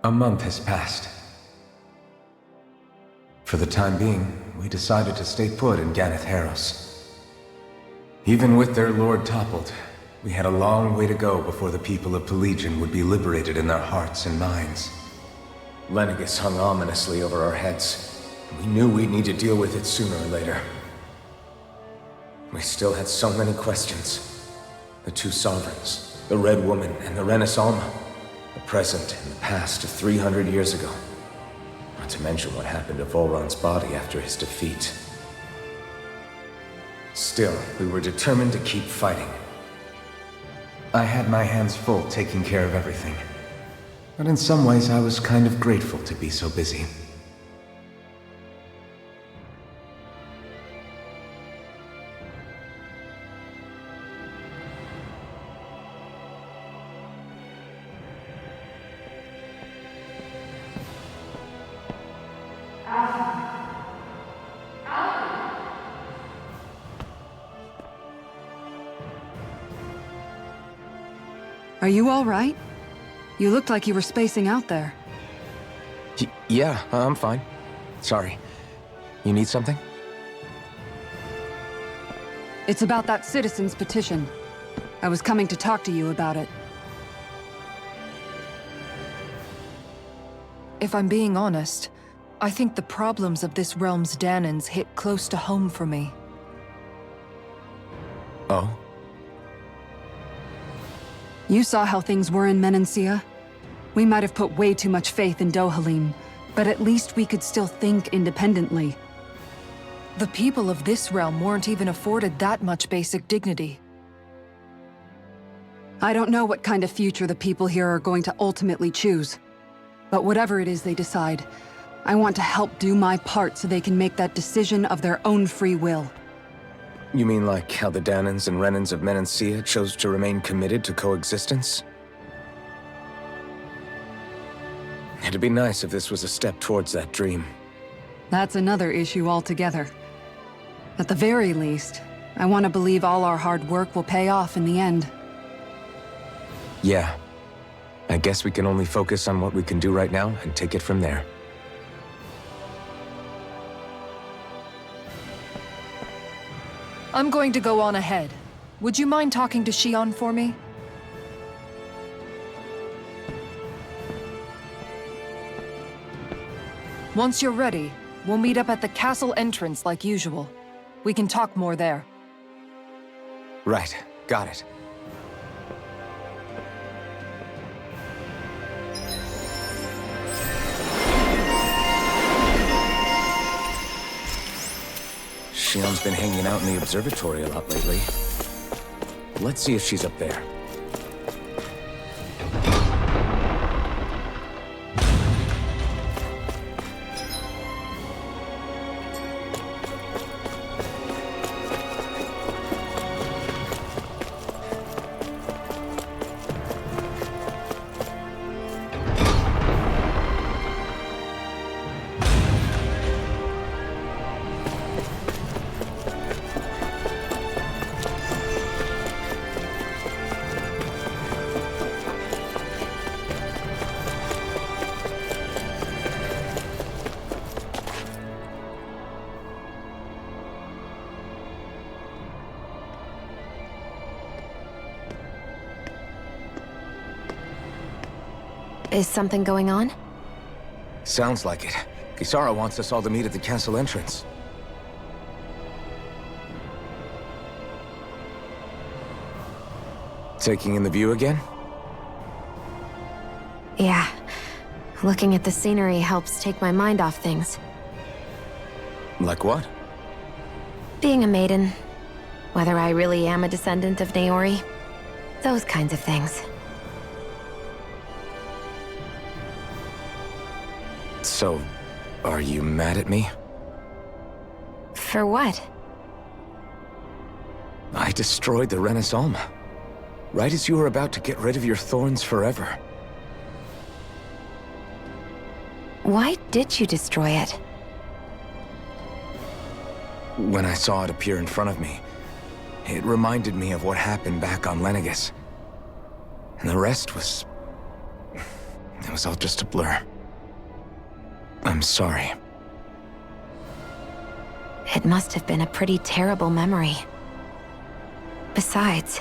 A month has passed. For the time being, we decided to stay put in Ganeth Harros. Even with their lord toppled, we had a long way to go before the people of Pelegion would be liberated in their hearts and minds. Lenegis hung ominously over our heads, and we knew we'd need to deal with it sooner or later. We still had so many questions. The two sovereigns, the Red Woman and the Renaissance, the present and the past of 300 years ago. Not to mention what happened to Volron's body after his defeat. Still, we were determined to keep fighting. I had my hands full taking care of everything. But in some ways, I was kind of grateful to be so busy. Are you all right? You looked like you were spacing out there. Yeah, I'm fine. Sorry. You need something? It's about that citizen's petition. I was coming to talk to you about it. If I'm being honest, I think the problems of this realm's Danans hit close to home for me. Oh? You saw how things were in Menancia. We might have put way too much faith in Dohalim, but at least we could still think independently. The people of this realm weren't even afforded that much basic dignity. I don't know what kind of future the people here are going to ultimately choose. But whatever it is they decide, I want to help do my part so they can make that decision of their own free will. You mean like how the Danans and Renans of Menancia chose to remain committed to coexistence? It'd be nice if this was a step towards that dream. That's another issue altogether. At the very least, I want to believe all our hard work will pay off in the end. Yeah. I guess we can only focus on what we can do right now and take it from there. I'm going to go on ahead. Would you mind talking to Shion for me? Once you're ready, we'll meet up at the castle entrance like usual. We can talk more there. Right. Got it. Shion's been hanging out in the observatory a lot lately. Let's see if she's up there. Is something going on? Sounds like it. Kisara wants us all to meet at the castle entrance. Taking in the view again? Yeah. Looking at the scenery helps take my mind off things. Like what? Being a maiden. Whether I really am a descendant of Naori. Those kinds of things. So, are you mad at me? For what? I destroyed the Renaissance. Right as you were about to get rid of your thorns forever. Why did you destroy it? When I saw it appear in front of me, it reminded me of what happened back on Lenegis. And the rest was It was all just a blur. I'm sorry. It must have been a pretty terrible memory. Besides,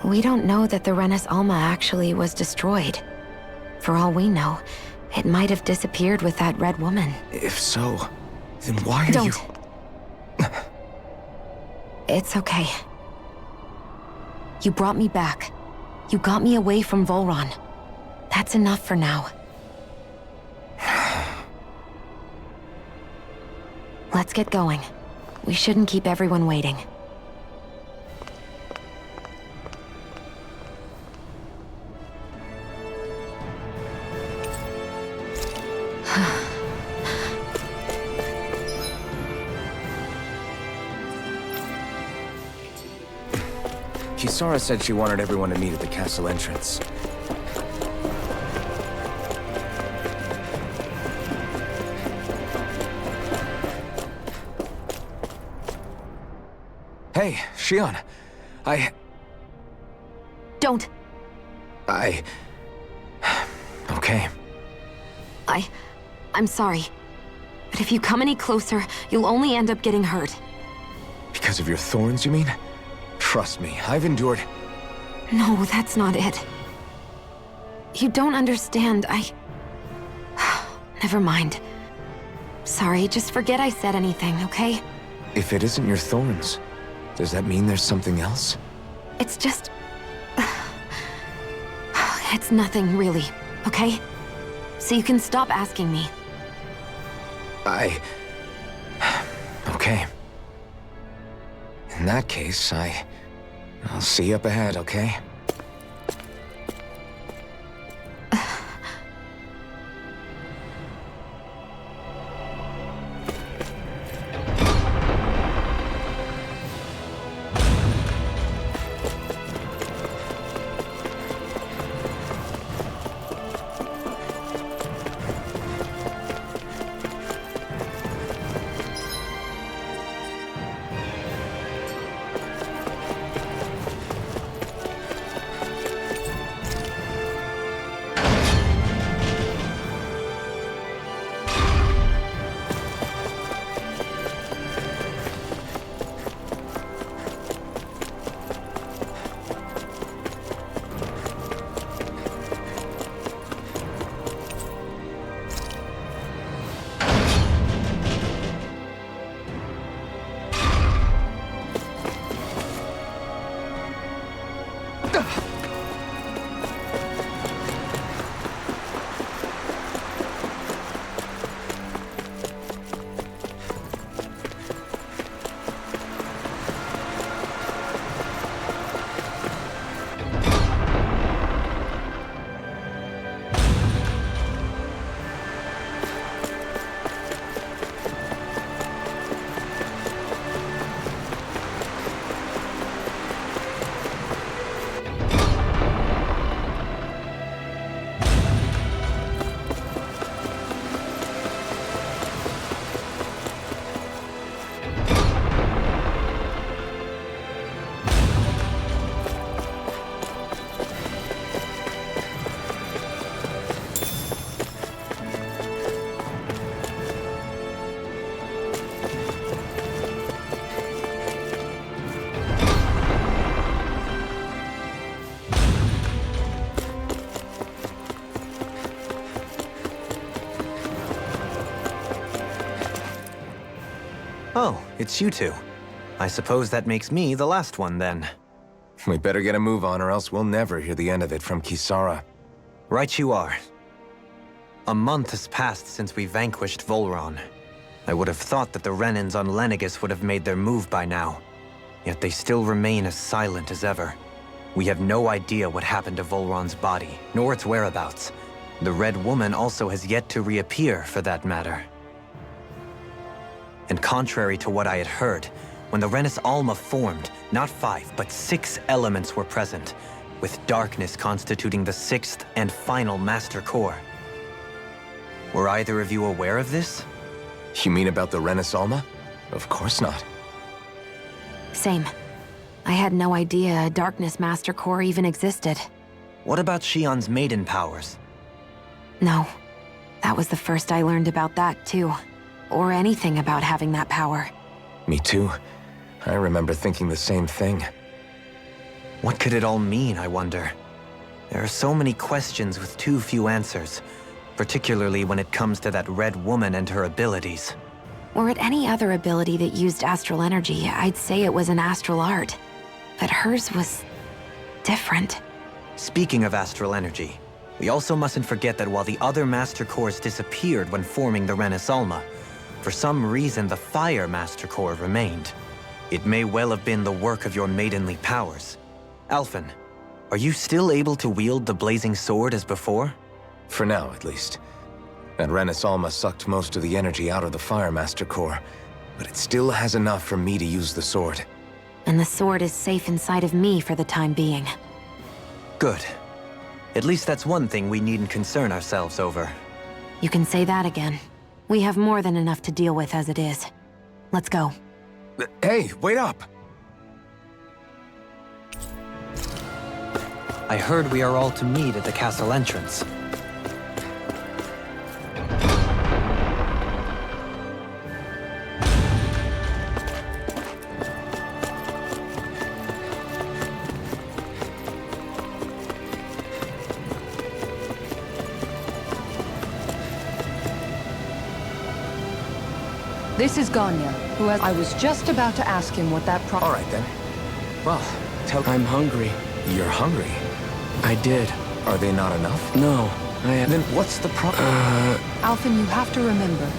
we don't know that the Renis Alma actually was destroyed. For all we know, it might have disappeared with that red woman. If so, then why are you... Don't. It's okay. You brought me back. You got me away from Volron. That's enough for now. Let's get going. We shouldn't keep everyone waiting. Kisara said she wanted everyone to meet at the castle entrance. Hey, Shion. Don't. Okay. I'm sorry. But if you come any closer, you'll only end up getting hurt. Because of your thorns, you mean? Trust me, I've endured... No, that's not it. You don't understand, Never mind. Sorry, just forget I said anything, okay? If it isn't your thorns, does that mean there's something else? It's just... It's nothing, really, okay? So you can stop asking me. Okay. In that case, I'll see you up ahead, okay? Oh, it's you two. I suppose that makes me the last one, then. We better get a move on or else we'll never hear the end of it from Kisara. Right you are. A month has passed since we vanquished Volron. I would have thought that the Renins on Lenegis would have made their move by now. Yet they still remain as silent as ever. We have no idea what happened to Volron's body, nor its whereabouts. The Red Woman also has yet to reappear, for that matter. And contrary to what I had heard, when the Renis Alma formed, not 5, but 6 elements were present, with darkness constituting the 6th and final master core. Were either of you aware of this? You mean about the Renis Alma? Of course not. Same. I had no idea a Darkness Master Core even existed. What about Shion's maiden powers? No. That was the first I learned about that, too. Or anything about having that power. Me too. I remember thinking the same thing. What could it all mean, I wonder? There are so many questions with too few answers, particularly when it comes to that red woman and her abilities. Were it any other ability that used astral energy, I'd say it was an astral art. But hers was different. Speaking of astral energy, we also mustn't forget that while the other Master Cores disappeared when forming the Renaissance, for some reason the Fire Master Core remained. It may well have been the work of your maidenly powers. Alphen, are you still able to wield the blazing sword as before? For now, at least. That Renaissance sucked most of the energy out of the Fire Master Core, but it still has enough for me to use the sword. And the sword is safe inside of me for the time being. Good. At least that's one thing we needn't concern ourselves over. You can say that again. We have more than enough to deal with as it is. Let's go. Hey, wait up! I heard we are all to meet at the castle entrance. This is Ganya, who has... I was just about to ask him what that All right, then. Well, I'm hungry. You're hungry? I did. Are they not enough? No, I have... Then what's the problem? Alphen, you have to remember,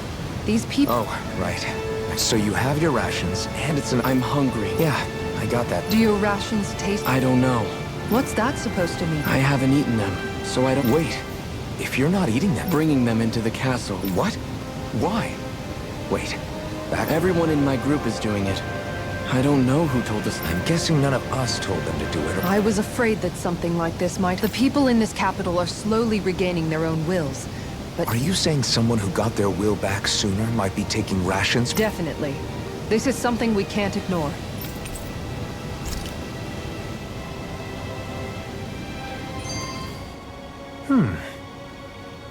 these people... Oh, right. So you have your rations, and it's an... I'm hungry. Yeah, I got that. Do your rations taste... I don't know. What's that supposed to mean? I haven't eaten them, so I don't... Wait. If you're not eating them... Bringing them into the castle. What? Why? Wait. Everyone in my group is doing it. I don't know who told us. I'm guessing none of us told them to do it. I was afraid that something like this might... The people in this capital are slowly regaining their own wills, but... Are you saying someone who got their will back sooner might be taking rations? Definitely. This is something we can't ignore.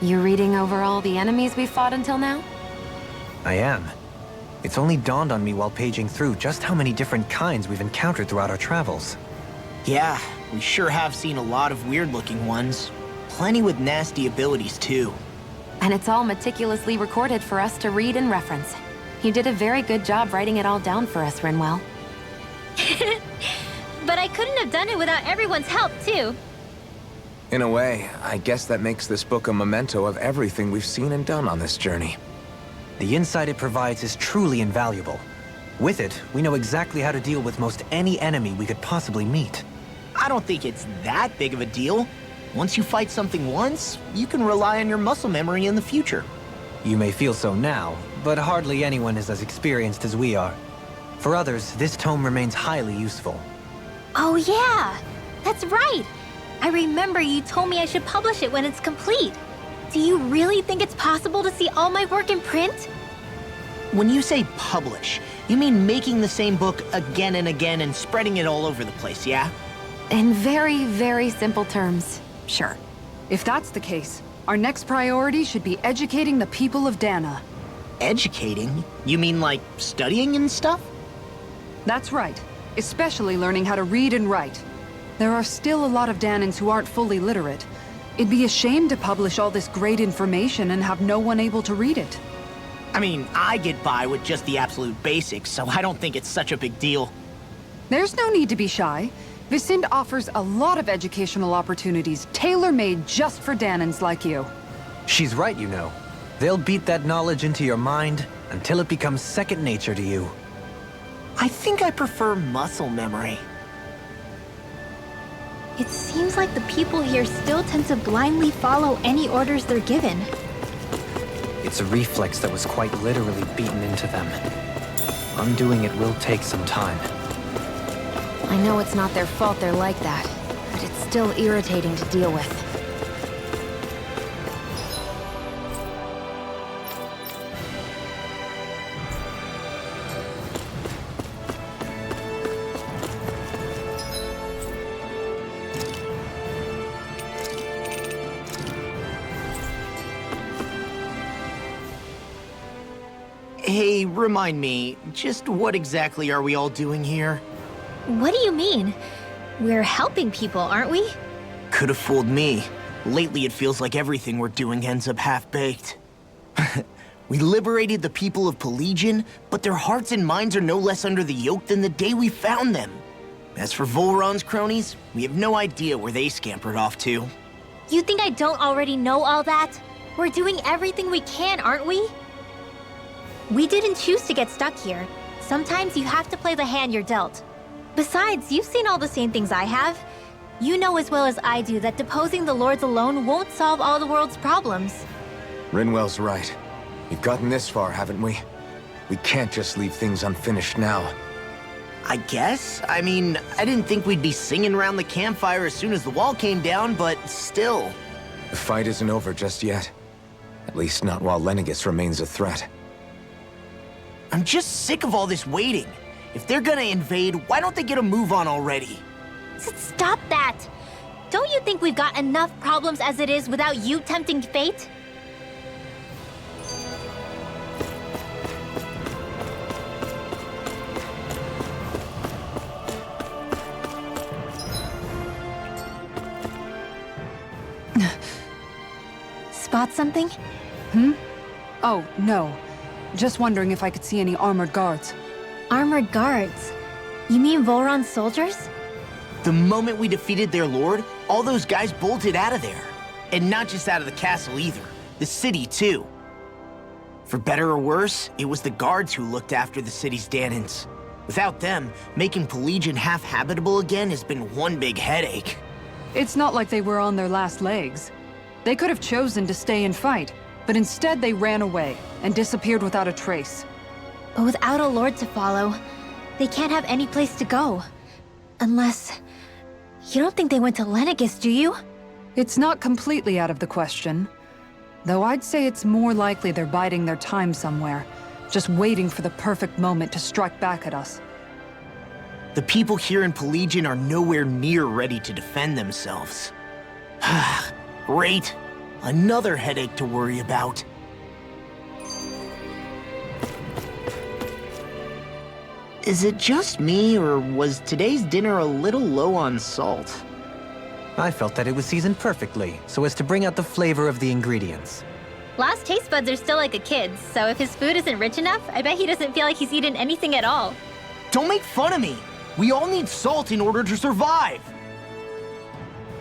You reading over all the enemies we fought until now? I am. It's only dawned on me while paging through just how many different kinds we've encountered throughout our travels. Yeah, we sure have seen a lot of weird-looking ones. Plenty with nasty abilities, too. And it's all meticulously recorded for us to read and reference. You did a very good job writing it all down for us, Rinwell. But I couldn't have done it without everyone's help, too. In a way, I guess that makes this book a memento of everything we've seen and done on this journey. The insight it provides is truly invaluable. With it, we know exactly how to deal with most any enemy we could possibly meet. I don't think it's that big of a deal. Once you fight something once, you can rely on your muscle memory in the future. You may feel so now, but hardly anyone is as experienced as we are. For others, this tome remains highly useful. Oh yeah, that's right. I remember you told me I should publish it when it's complete. Do you really think it's possible to see all my work in print? When you say publish, you mean making the same book again and again and spreading it all over the place, yeah? In very, very simple terms, sure. If that's the case, our next priority should be educating the people of Dana. Educating? You mean like studying and stuff? That's right, especially learning how to read and write. There are still a lot of Danans who aren't fully literate. It'd be a shame to publish all this great information and have no one able to read it. I mean, I get by with just the absolute basics, so I don't think it's such a big deal. There's no need to be shy. Visind offers a lot of educational opportunities tailor-made just for Danans like you. She's right, you know. They'll beat that knowledge into your mind until it becomes second nature to you. I think I prefer muscle memory. It seems like the people here still tend to blindly follow any orders they're given. It's a reflex that was quite literally beaten into them. Undoing it will take some time. I know it's not their fault they're like that, but it's still irritating to deal with. Hey, remind me, just what exactly are we all doing here? What do you mean? We're helping people, aren't we? Could have fooled me. Lately it feels like everything we're doing ends up half-baked. We liberated the people of Pelegion, but their hearts and minds are no less under the yoke than the day we found them. As for Volron's cronies, we have no idea where they scampered off to. You think I don't already know all that? We're doing everything we can, aren't we? We didn't choose to get stuck here. Sometimes you have to play the hand you're dealt. Besides, you've seen all the same things I have. You know as well as I do that deposing the lords alone won't solve all the world's problems. Rinwell's right. We've gotten this far, haven't we? We can't just leave things unfinished now. I guess? I mean, I didn't think we'd be singing around the campfire as soon as the wall came down, but still. The fight isn't over just yet. At least not while Lenegis remains a threat. I'm just sick of all this waiting. If they're gonna invade, why don't they get a move on already? Stop that! Don't you think we've got enough problems as it is without you tempting fate? Spot something? Oh, no. Just wondering if I could see any armored guards. Armored guards? You mean Volron's soldiers? The moment we defeated their lord, all those guys bolted out of there. And not just out of the castle either. The city, too. For better or worse, it was the guards who looked after the city's Danans. Without them, making Pelegion half-habitable again has been one big headache. It's not like they were on their last legs. They could have chosen to stay and fight, but instead they ran away and disappeared without a trace. But without a lord to follow, they can't have any place to go. Unless... You don't think they went to Lenegis, do you? It's not completely out of the question. Though I'd say it's more likely they're biding their time somewhere, just waiting for the perfect moment to strike back at us. The people here in Pelegion are nowhere near ready to defend themselves. Great. Another headache to worry about. Is it just me, or was today's dinner a little low on salt? I felt that it was seasoned perfectly, so as to bring out the flavor of the ingredients. Last taste buds are still like a kid's, so if his food isn't rich enough, I bet he doesn't feel like he's eaten anything at all. Don't make fun of me! We all need salt in order to survive!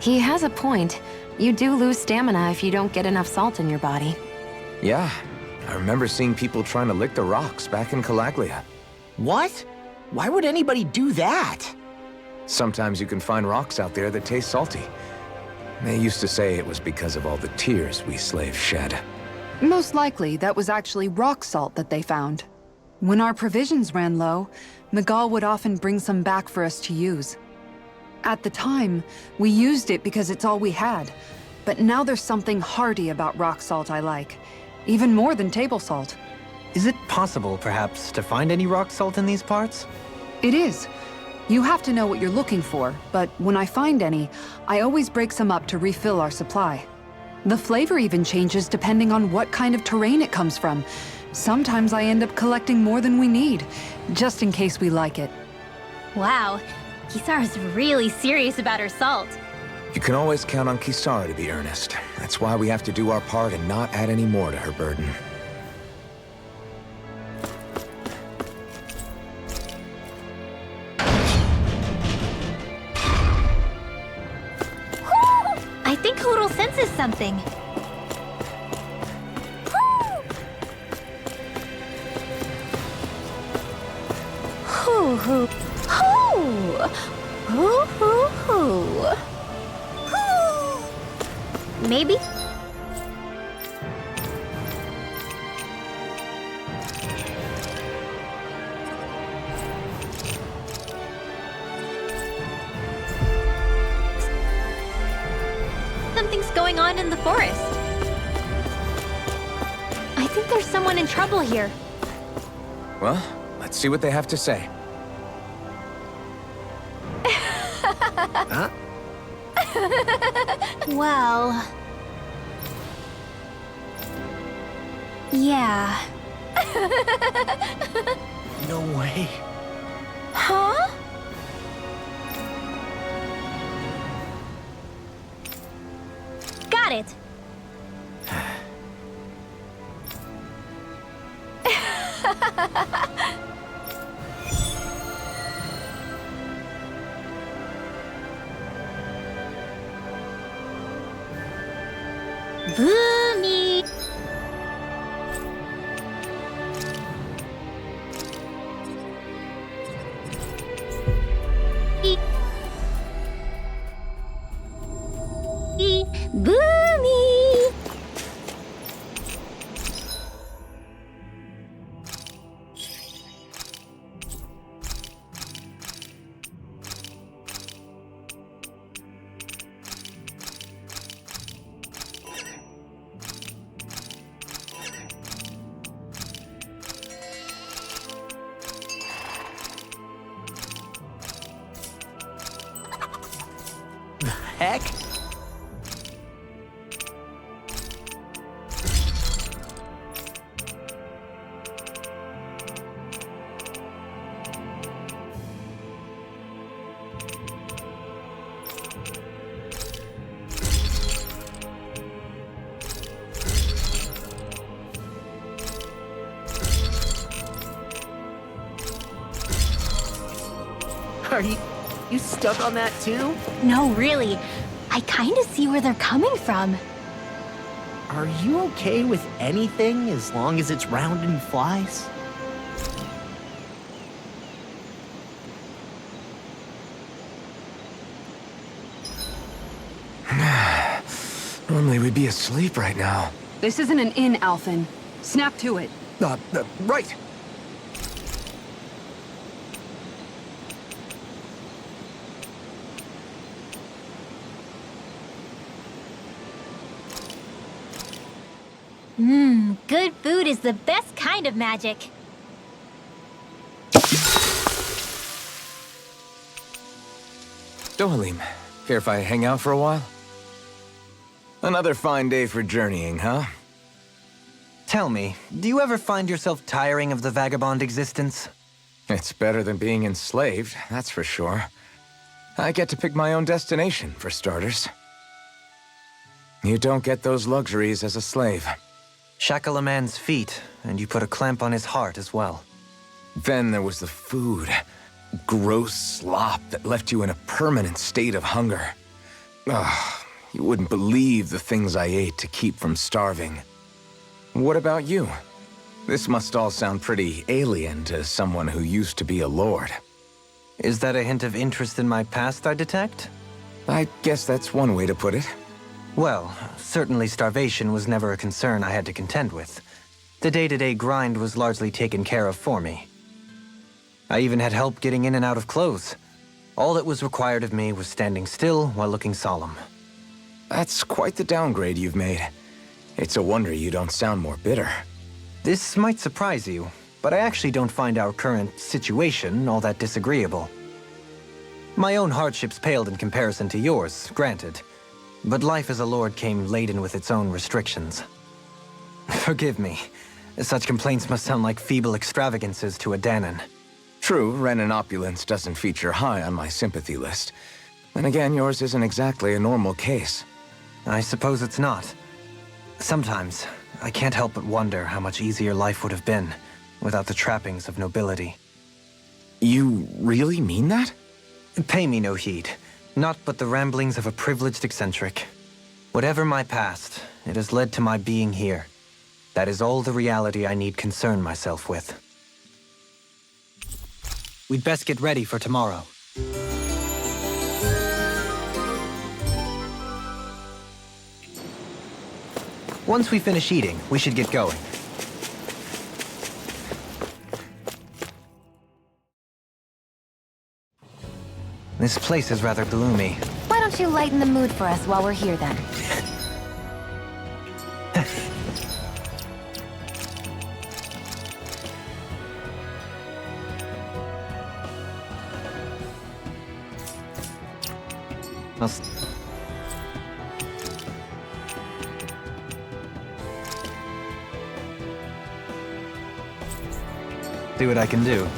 He has a point. You do lose stamina if you don't get enough salt in your body. Yeah, I remember seeing people trying to lick the rocks back in Calaglia. What? Why would anybody do that? Sometimes you can find rocks out there that taste salty. They used to say it was because of all the tears we slaves shed. Most likely, that was actually rock salt that they found. When our provisions ran low, Miguel would often bring some back for us to use. At the time, we used it because it's all we had. But now there's something hearty about rock salt I like. Even more than table salt. Is it possible, perhaps, to find any rock salt in these parts? It is. You have to know what you're looking for, but when I find any, I always break some up to refill our supply. The flavor even changes depending on what kind of terrain it comes from. Sometimes I end up collecting more than we need, just in case we like it. Wow, Kisara's really serious about her salt. You can always count on Kisara to be earnest. That's why we have to do our part and not add any more to her burden. I think Hoodle senses something. Hoo hoo hoo hoo hoo hoo. Maybe. Something's going on in the forest. I think there's someone in trouble here. Well, let's see what they have to say. Huh? Well... Yeah, No way. Huh? Got it. Boomy. Boomy. Heck? Are you stuck on that too? No, really. I kind of see where they're coming from. Are you okay with anything as long as it's round and flies? Normally we'd be asleep right now. This isn't an inn, Alphen. Snap to it. Right. Good food is the best kind of magic. Dohalim, care if I hang out for a while? Another fine day for journeying, huh? Tell me, do you ever find yourself tiring of the vagabond existence? It's better than being enslaved, that's for sure. I get to pick my own destination, for starters. You don't get those luxuries as a slave. Shackle a man's feet, and you put a clamp on his heart as well. Then there was the food. Gross slop that left you in a permanent state of hunger. Ugh, you wouldn't believe the things I ate to keep from starving. What about you? This must all sound pretty alien to someone who used to be a lord. Is that a hint of interest in my past I detect? I guess that's one way to put it. Well, certainly starvation was never a concern I had to contend with. The day-to-day grind was largely taken care of for me. I even had help getting in and out of clothes. All that was required of me was standing still while looking solemn. That's quite the downgrade you've made. It's a wonder you don't sound more bitter. This might surprise you, but I actually don't find our current situation all that disagreeable. My own hardships paled in comparison to yours, granted. But life as a lord came laden with its own restrictions. Forgive me. Such complaints must sound like feeble extravagances to a Danon. True, Renan opulence doesn't feature high on my sympathy list. Then again, yours isn't exactly a normal case. I suppose it's not. Sometimes, I can't help but wonder how much easier life would have been without the trappings of nobility. You really mean that? Pay me no heed. Not but the ramblings of a privileged eccentric. Whatever my past, it has led to my being here. That is all the reality I need concern myself with. We'd best get ready for tomorrow. Once we finish eating, we should get going. This place is rather gloomy. Why don't you lighten the mood for us while we're here then? See what I can do.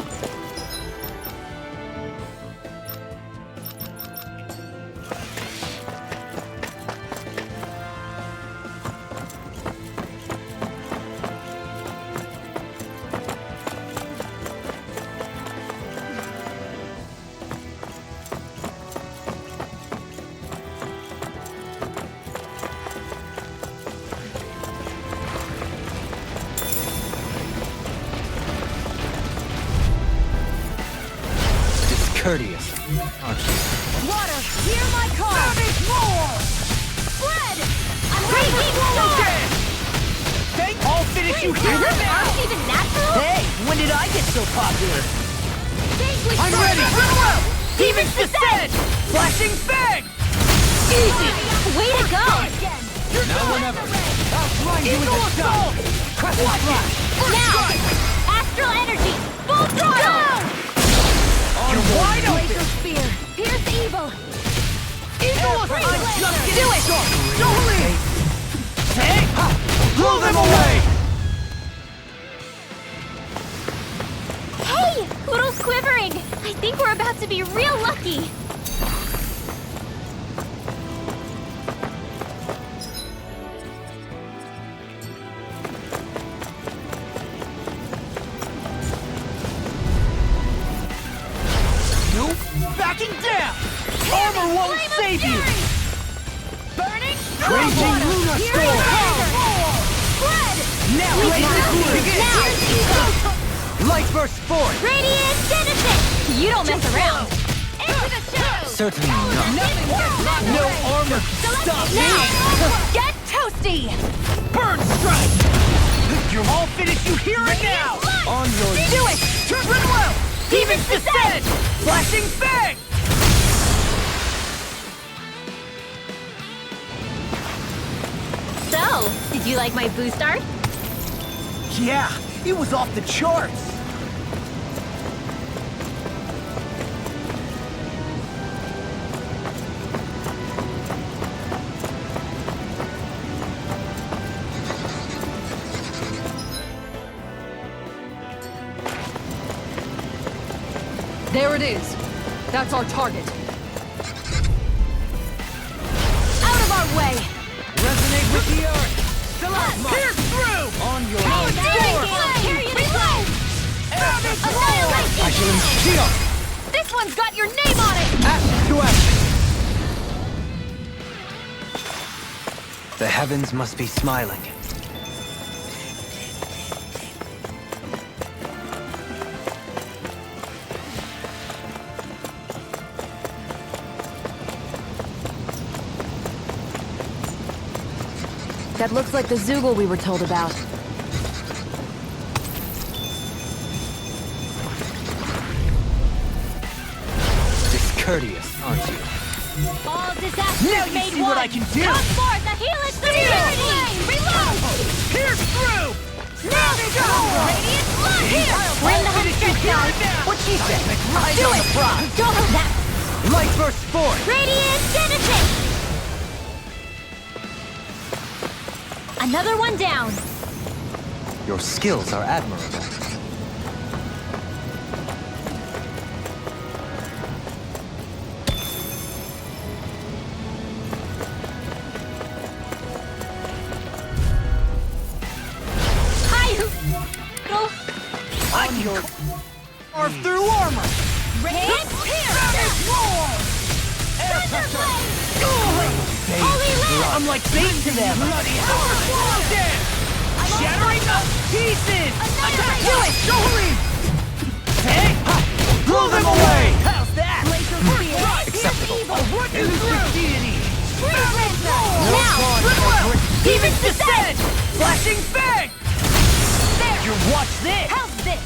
Courteous, aren't you? Water, hear my call! Savage roar! Spread! I'm Raging storm! Hey, I'll finish you here now! Aren't even natural? Hey, when did I get so popular? I'm Strike! ready! Demons descend! Flashing fang! Easy! Way to go! Now or never! I'll blind you with the sun! Crescent flash! Now! Astral energy! Full throttle! You're wide open! Laser spear! Pierce evil! Eagle of I'm just do it! Don't leave! Hey! Blow them away! Hey! Poodle's quivering! I think we're about to be real lucky! Backing down! Armor won't save you! Burning! Raging Lunar Storm! Spread! Now begin! Light burst forth! Radiant Genesis! You don't mess around! Into the shadows! Certainly not. No armor can stop me! Now! Get toasty! Burn strike! You're all finished you here and now! On your Do it! turn well! Demons descend! Flashing fang! So, did you like my boost art? Yeah, it was off the charts! There it is. That's our target. Out of our way! Resonate with the earth! Pierce through! On your Carry it away! Annihilation! I shall shield! This one's got your name on it! Act to action! The heavens must be smiling. That looks like the Zoogle we were told about. Discourteous, aren't you? All disasters Now you made see one! what I can do! Come forth, the helix security! Reload! Pierce through! Now go! Radiant flood here! Bring the home stretch down! What she said? Do it! Go! That! Light burst forth! Radiant Genesis! Another one down! Your skills are admirable. On your... Or through armor! Radiant Savage roar! Air pressure! Holy Land! I'm like bait to them! Bloody hell! Dead! Shattering up pieces! Do it! Don't leave! Hey! Blow them away! How's that? Acceptable. I'll run you through! Deity! Now! Demons descend! Flashing fang! There! You watch this! How's this?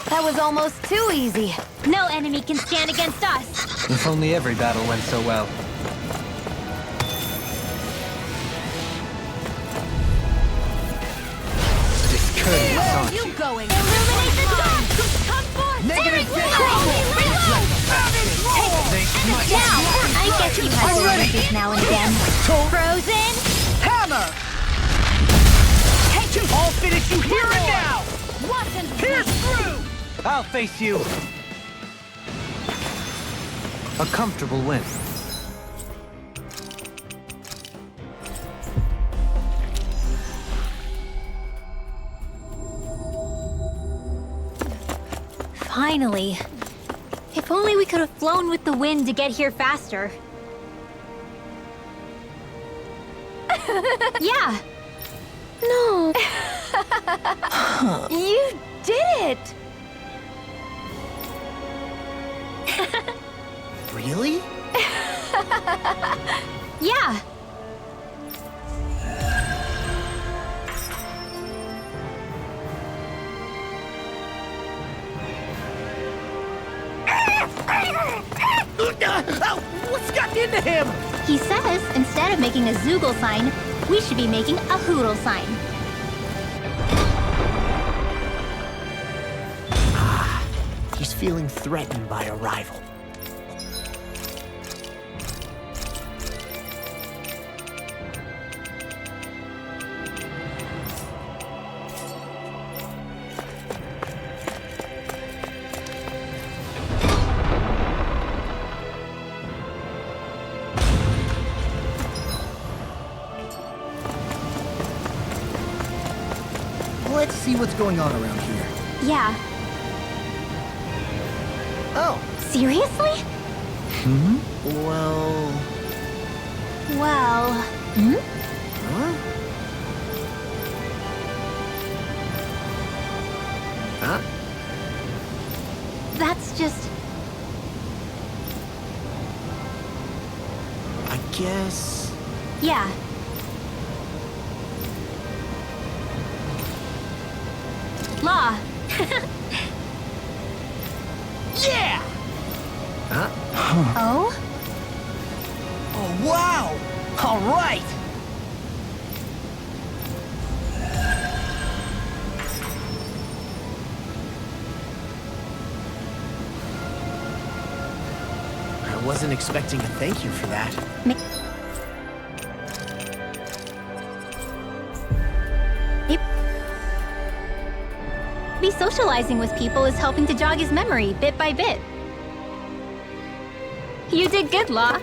That was almost too easy. No enemy can stand against us! If only every battle went so well. Discourteous, aren't you? Going? Illuminate the dark! Come forth! Negative Reload! Now! I guess you have to ready now and again. Frozen! Hammer! I'll face you. A comfortable win. Finally. If only we could have flown with the wind to get here faster. Yeah. No. You did it! Really? Yeah. What's gotten into him? He says instead of making a Zoogle sign, we should be making a Hoodle sign. He's feeling threatened by a rival. Let's see what's going on around here. Yeah. Oh, Seriously? well... Well... Huh? Huh? That's just... I guess... Yeah. Law. Yeah! Huh? Oh? Oh, wow! All right! I wasn't expecting a thank you for that. Maybe socializing with people is helping to jog his memory bit by bit. You did good, Law.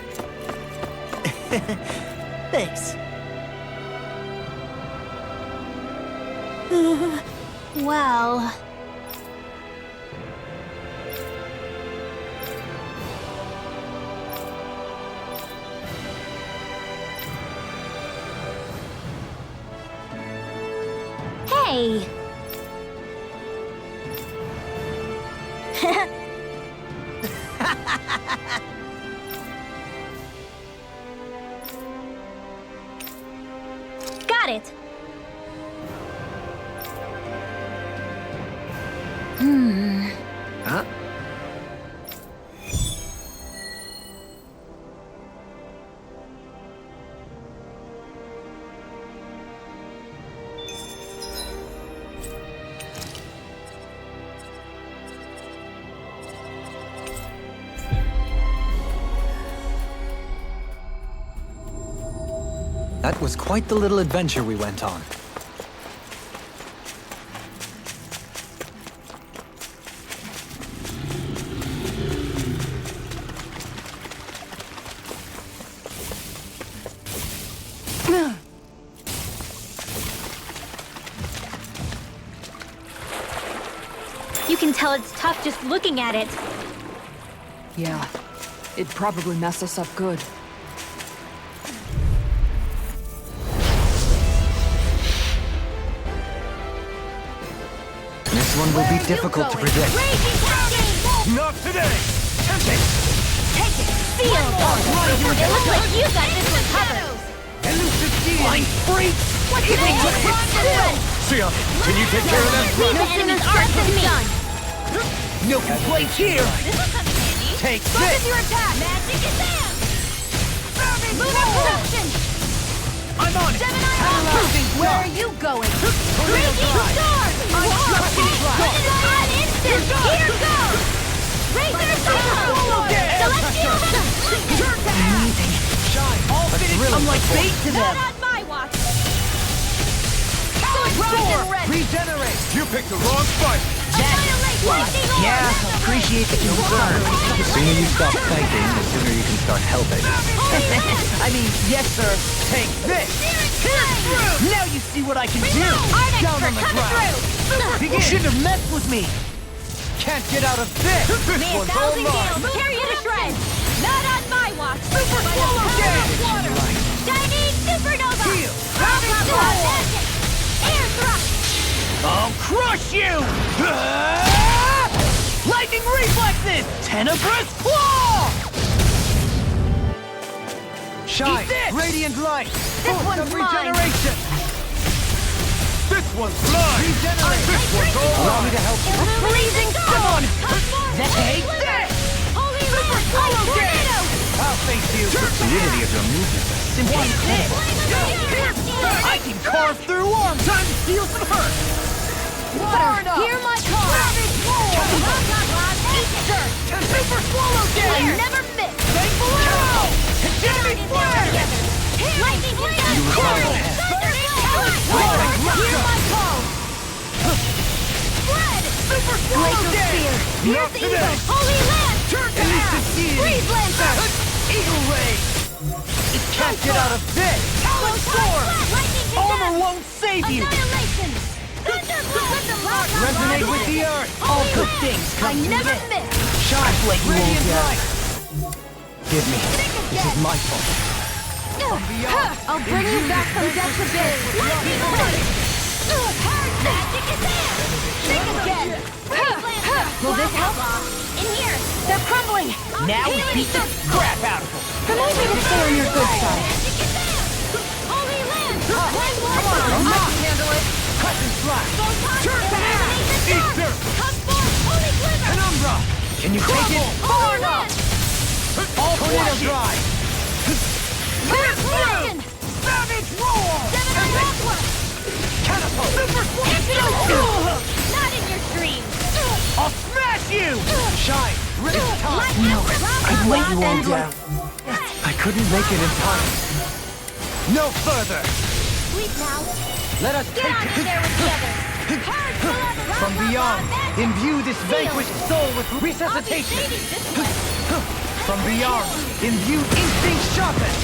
Thanks. Well... Hey! Got it! Huh? That was quite the little adventure we went on. You can tell it's tough just looking at it. Yeah. It'd probably mess us up good. This one will be difficult to predict. Not today! Tempting! Take it! Seal! It looks like you got this one covered! Elusive flying freak! What did they do? Sia, can you take care of them? Leave the enemy's arms to me! No complaints here! This will come in handy. Take Focus this! your attack! Magic is down! Move in production! I'm on it! Where are you going? Raging Storm! An instant! Here goes! Razor Cycle! Celestial Venom! Amazing! Shine! All finished! really I'm like cool. bait to them! Not on my watch! Roar! Regenerate! You picked the wrong fight! Annihilate! Yeah, appreciate the concern. The sooner you stop thanking, the sooner you can start helping. I mean, yes, sir. Take this. Now you see what I can do. Down on the ground. You shouldn't have messed with me. Can't get out of this. This one's all mine. Carry you to shreds! Not on my watch! Super swallow gauge. Shining supernova! Heal. Air thrust! I'll crush you! Lightning reflexes! Tenebrous claw! Shine! Radiant light! This one's of mine. regeneration! This one's mine! Regenerate! This one's all Allow me to help you. Blazing Come on! Take this! Holy Super Swallow gauge! I'll face you! The fluidity of your movements is simply incredible. I can carve through arms! Time to feel some hurt! Water! Hear my call! Super swallow gauge! I never miss! Stay below! Jimmy Flare! Lightning You follow. Hear my call! Spread! Super swallow Glacial gauge! Spear! Here's the Eagle! Holy Lance! Turn to ass! Freeze Lancer! Eagle Ray! It can't get out of this! Talon Storm! Armor won't save you! Annihilation! Resonate with the earth! All good things I come to never this! miss! Shine like you won't get. Give me. This is my fault. I'll bring you back from death's abyss! Lightning Blade! Hard magic is there! Think again! Will this help? In here! They're crumbling! Now we beat the crap out of them! Remind me to stay on your good side. Holy Land! Come on, I'm not handle it! Crescent Slash! Turn to ass! Easter! Holy Glimmer! Penumbra! Can you take it? Far enough! All Tornado Drive! Dragon! Savage Roar! Seven on Rockwork! Catapult! Super Not in your dreams! I'll smash you! Shine! Raise time! No, I'd let you all down. I couldn't make it in time. No further! Sleep now! Let us Get take out of there with the others! Hard forever! from beyond. Imbue this vanquished soul with resuscitation. From beyond, imbue instinct sharpened.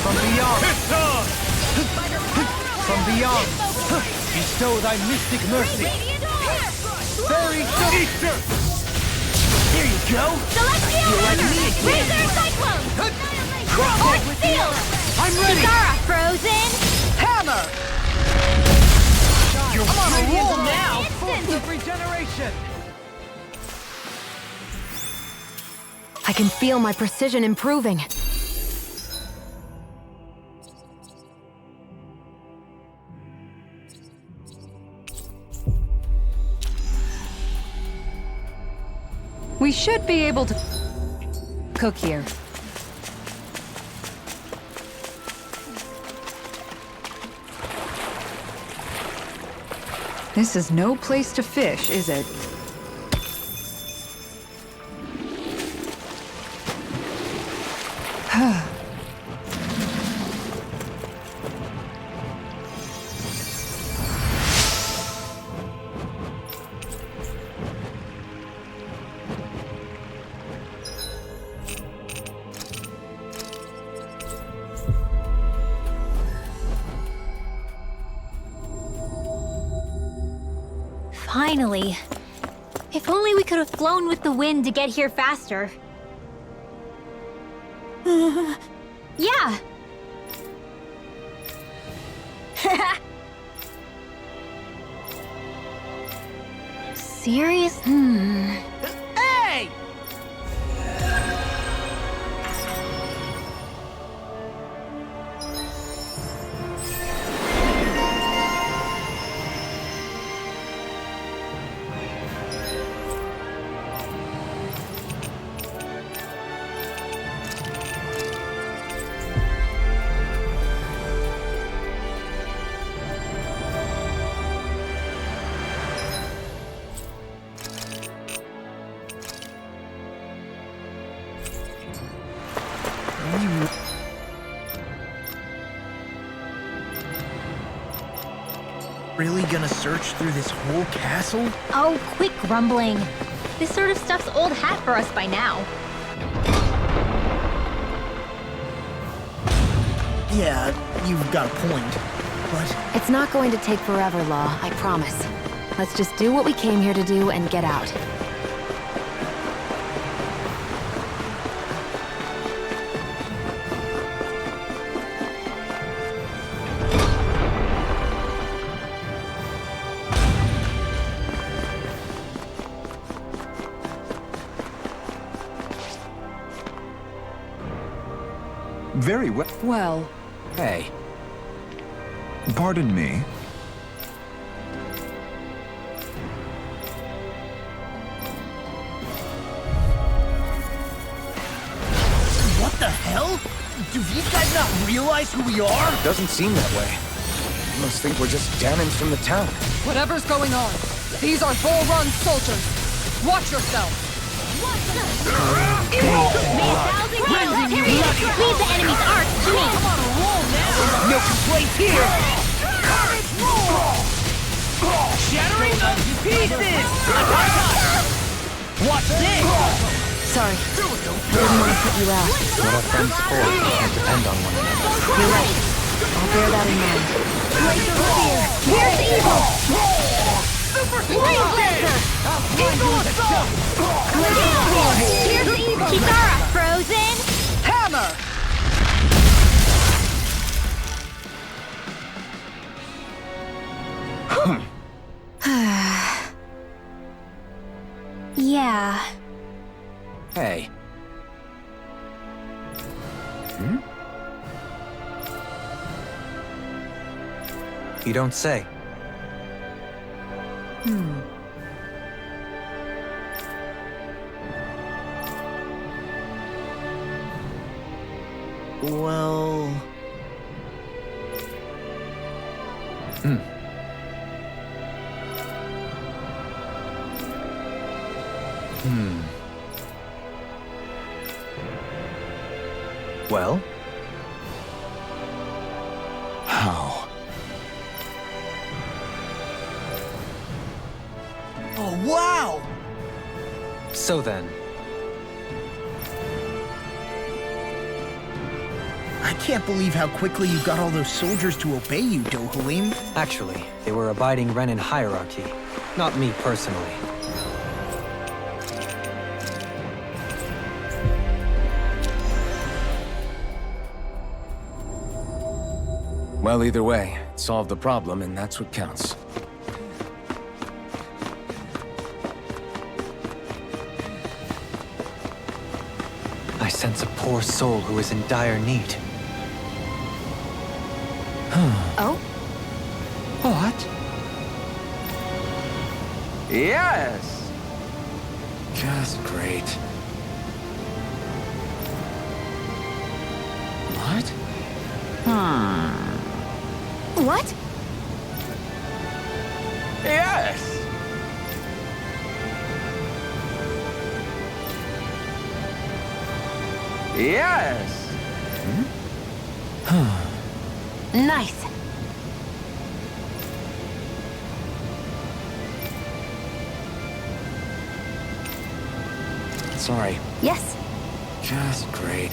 From beyond, from beyond, bestow thy mystic mercy. Very Easter. Here you go. Celestial You like me again? Razor Cyclone! Cross with the Seal! I'm ready. Zara Frozen! Hammer. You're on a roll now. Instant! Of regeneration. I can feel my precision improving. We should be able to cook here. This is no place to fish, is it? Finally. If only we could have flown with the wind to get here faster. Yeah! Serious? Hey! Really gonna search through this whole castle? Oh, quit grumbling. This sort of stuff's old hat for us by now. Yeah, you've got a point, but... It's not going to take forever, Law, I promise. Let's just do what we came here to do and get out. Very well. Well, Hey. Pardon me. What the hell? Do these guys not realize who we are? Doesn't seem that way. They must think we're just Danins from the town. Whatever's going on, these are Volron soldiers. Watch yourself. May 1,000 kills, period. Leave the enemy's arc to me. No complaints here! Shattering them to pieces! Watch this! Sorry. I didn't want to put you out. What are friends for? Can't depend on one another. You're right. I'll bear that in mind. Here's evil! Blaze Lancer! Here's evil! Kitara, frozen! hammer! Yeah. Hey. You don't say. Well... Well? How? Oh, wow! So then, I can't believe how quickly you got all those soldiers to obey you, Dohalim. actually, they were abiding Renan hierarchy, not me personally. Well, either way, it solved the problem, and that's what counts. I sense a poor soul who is in dire need. Oh? What? Yes! Just great. What? What? Yes! Yes! Nice. Sorry. Yes. Just great.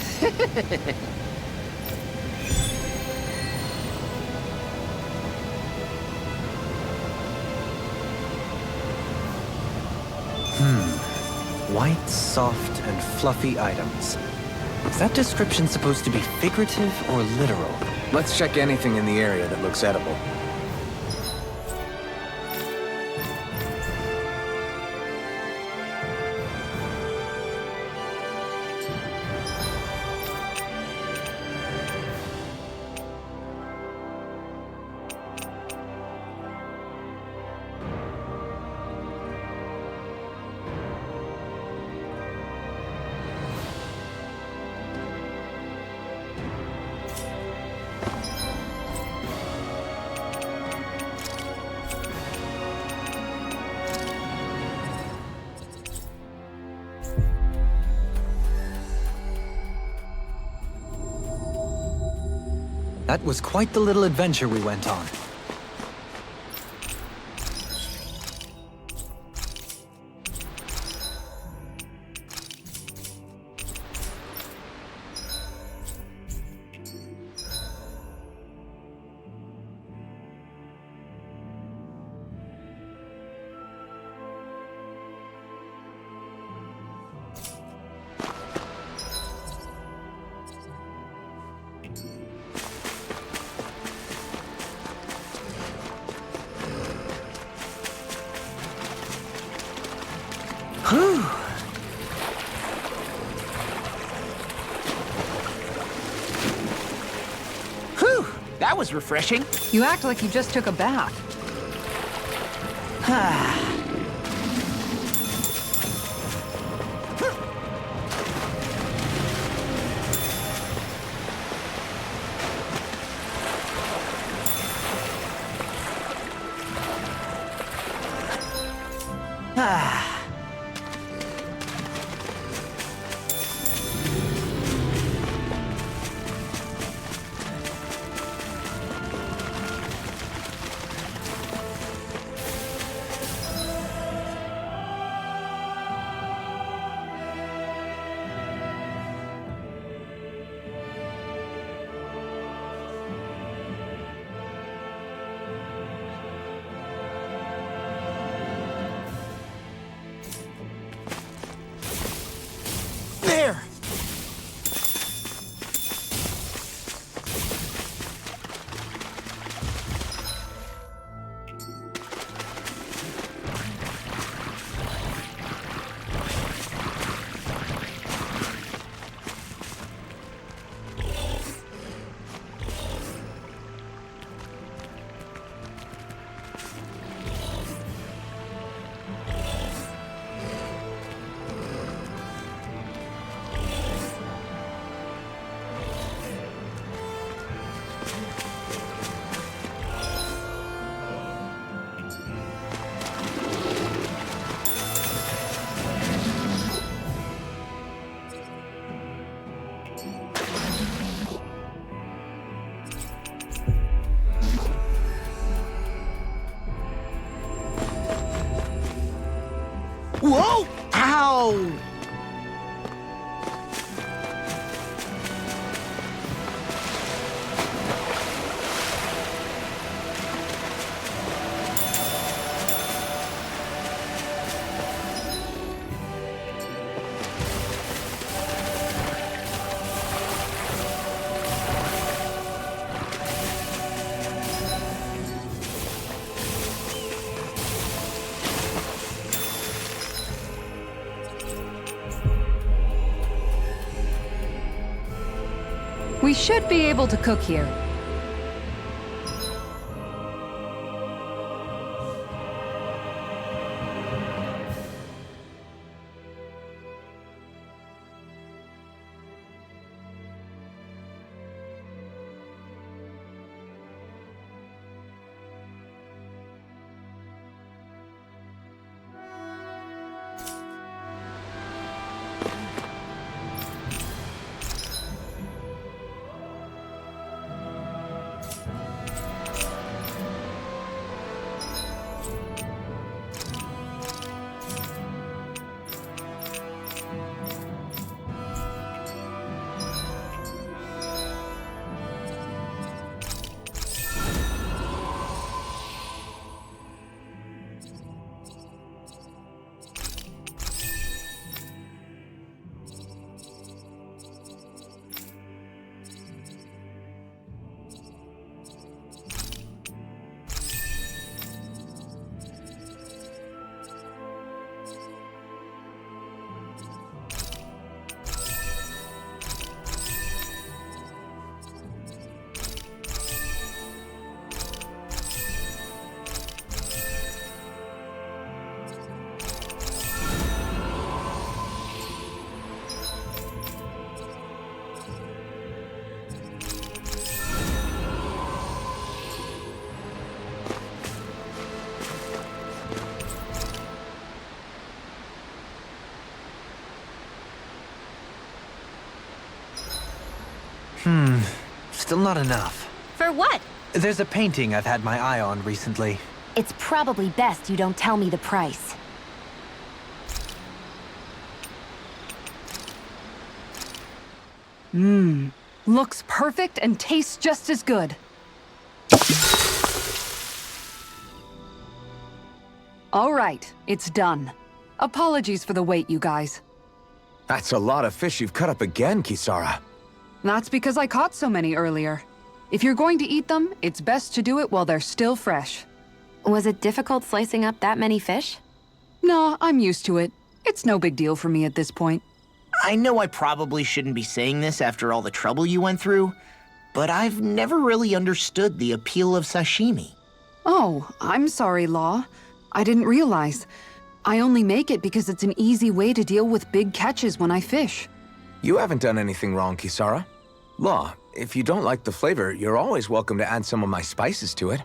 White, soft, and fluffy items. Is that description supposed to be figurative or literal? Let's check anything in the area that looks edible. That was quite the little adventure we went on. That was refreshing. You act like you just took a bath. There! Whoa! Ow! We should be able to cook here. Still not enough. For what? There's a painting I've had my eye on recently. It's probably best you don't tell me the price. Looks perfect and tastes just as good. All right, it's done. Apologies for the wait, you guys. That's a lot of fish you've cut up again, Kisara. That's because I caught so many earlier. If you're going to eat them, it's best to do it while they're still fresh. Was it difficult slicing up that many fish? No, I'm used to it. It's no big deal for me at this point. I know I probably shouldn't be saying this after all the trouble you went through, but I've never really understood the appeal of sashimi. Oh, I'm sorry, Law. I didn't realize. I only make it because it's an easy way to deal with big catches when I fish. You haven't done anything wrong, Kisara. Law, if you don't like the flavor, you're always welcome to add some of my spices to it.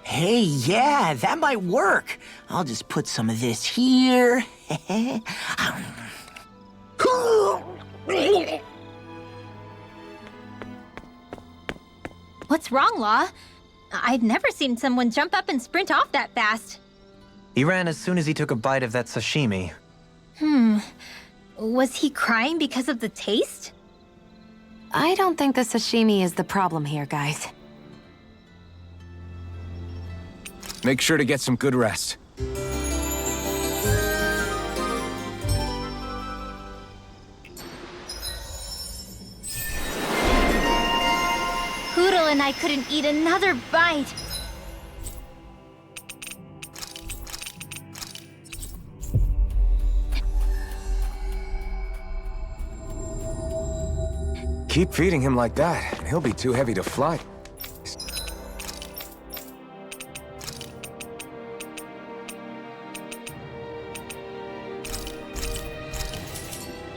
Hey, yeah, that might work. I'll just put some of this here. What's wrong, Law? I've never seen someone jump up and sprint off that fast. He ran as soon as he took a bite of that sashimi. Was he crying because of the taste? I don't think the sashimi is the problem here, guys. Make sure to get some good rest. Poodle and I couldn't eat another bite. Keep feeding him like that, and he'll be too heavy to fly.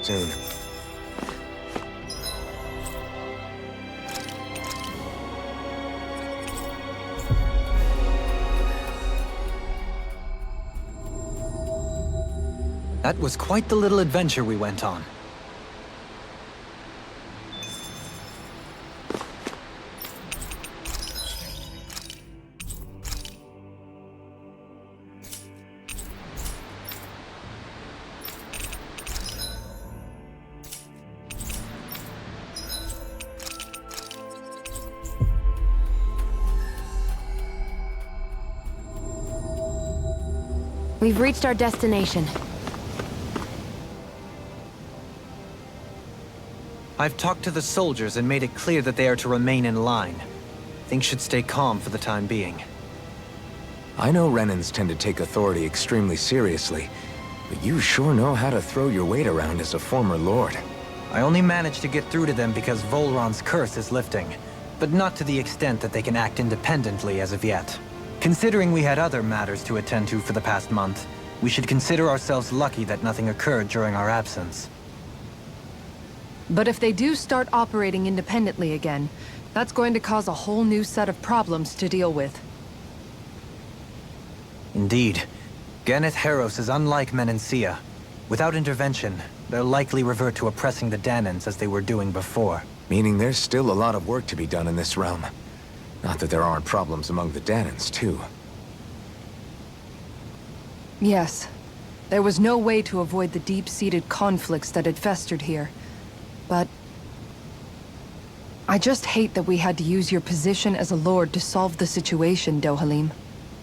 Soon. That was quite the little adventure we went on. We've reached our destination. I've talked to the soldiers and made it clear that they are to remain in line. Things should stay calm for the time being. I know Renans tend to take authority extremely seriously, but you sure know how to throw your weight around as a former lord. I only managed to get through to them because Volron's curse is lifting, but not to the extent that they can act independently as of yet. Considering we had other matters to attend to for the past month, we should consider ourselves lucky that nothing occurred during our absence. But if they do start operating independently again, that's going to cause a whole new set of problems to deal with. Indeed. Ganeth Heros is unlike Menancia. Without intervention, they'll likely revert to oppressing the Danans as they were doing before. Meaning there's still a lot of work to be done in this realm. Not that there aren't problems among the Danans, too. Yes. There was no way to avoid the deep-seated conflicts that had festered here. But I just hate that we had to use your position as a lord to solve the situation, Dohalim.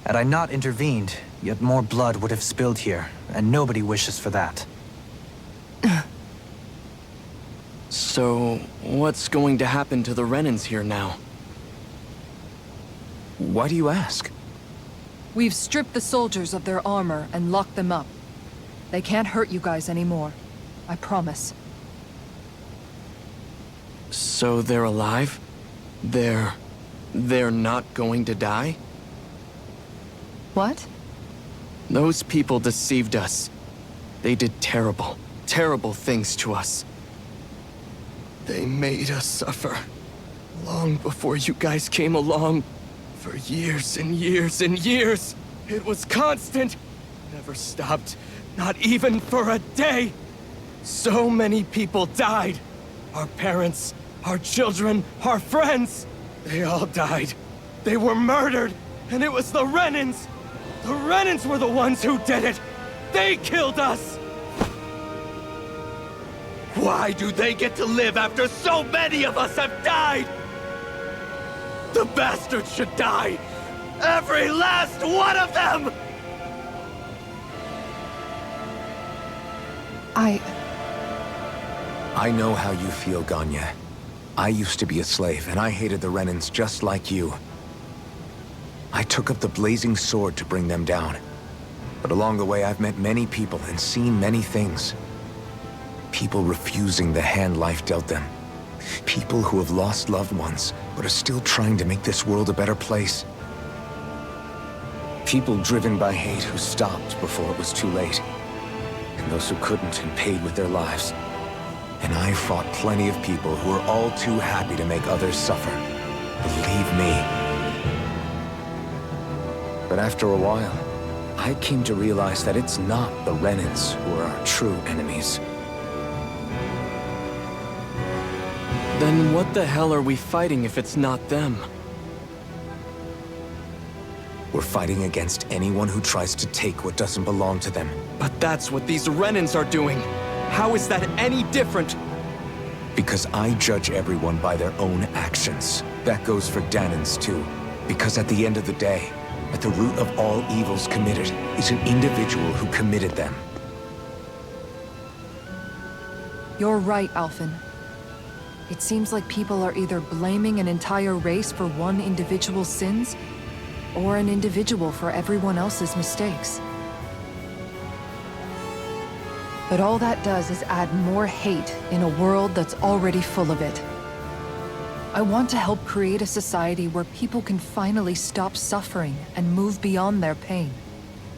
Had I not intervened, yet more blood would have spilled here, and nobody wishes for that. So, what's going to happen to the Renans here now? Why do you ask? We've stripped the soldiers of their armor and locked them up. They can't hurt you guys anymore. I promise. So they're alive? They're not going to die? What? Those people deceived us. They did terrible, terrible things to us. They made us suffer. Long before you guys came along. For years and years and years. It was constant. Never stopped. Not even for a day. So many people died. Our parents, our children, our friends. They all died. They were murdered. And it was the Renans. The Renans were the ones who did it. They killed us. Why do they get to live after so many of us have died? The bastards should die! Every last one of them! I know how you feel, Ganya. I used to be a slave, and I hated the Renans just like you. I took up the blazing sword to bring them down. But along the way, I've met many people and seen many things. People refusing the hand life dealt them. People who have lost loved ones, but are still trying to make this world a better place. People driven by hate who stopped before it was too late. And those who couldn't and paid with their lives. And I fought plenty of people who are all too happy to make others suffer. Believe me. But after a while, I came to realize that it's not the Renans who are our true enemies. Then what the hell are we fighting if it's not them? We're fighting against anyone who tries to take what doesn't belong to them. But that's what these Renans are doing. How is that any different? Because I judge everyone by their own actions. That goes for Danans too. Because at the end of the day, at the root of all evils committed is an individual who committed them. You're right, Alphen. It seems like people are either blaming an entire race for one individual's sins, or an individual for everyone else's mistakes. But all that does is add more hate in a world that's already full of it. I want to help create a society where people can finally stop suffering and move beyond their pain.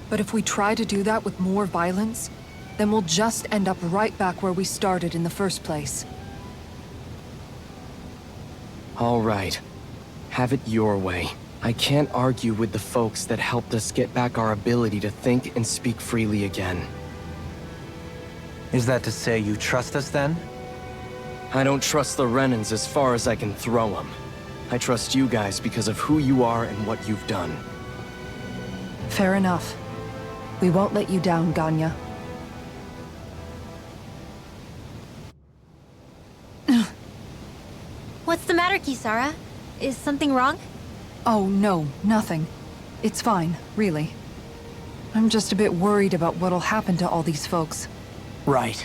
But if we try to do that with more violence, then we'll just end up right back where we started in the first place. All right. Have it your way. I can't argue with the folks that helped us get back our ability to think and speak freely again. Is that to say you trust us then? I don't trust the Renans as far as I can throw them. I trust you guys because of who you are and what you've done. Fair enough. We won't let you down, Ganya. What's the matter, Kisara? Is something wrong? Oh, no, nothing. It's fine, really. I'm just a bit worried about what'll happen to all these folks. Right.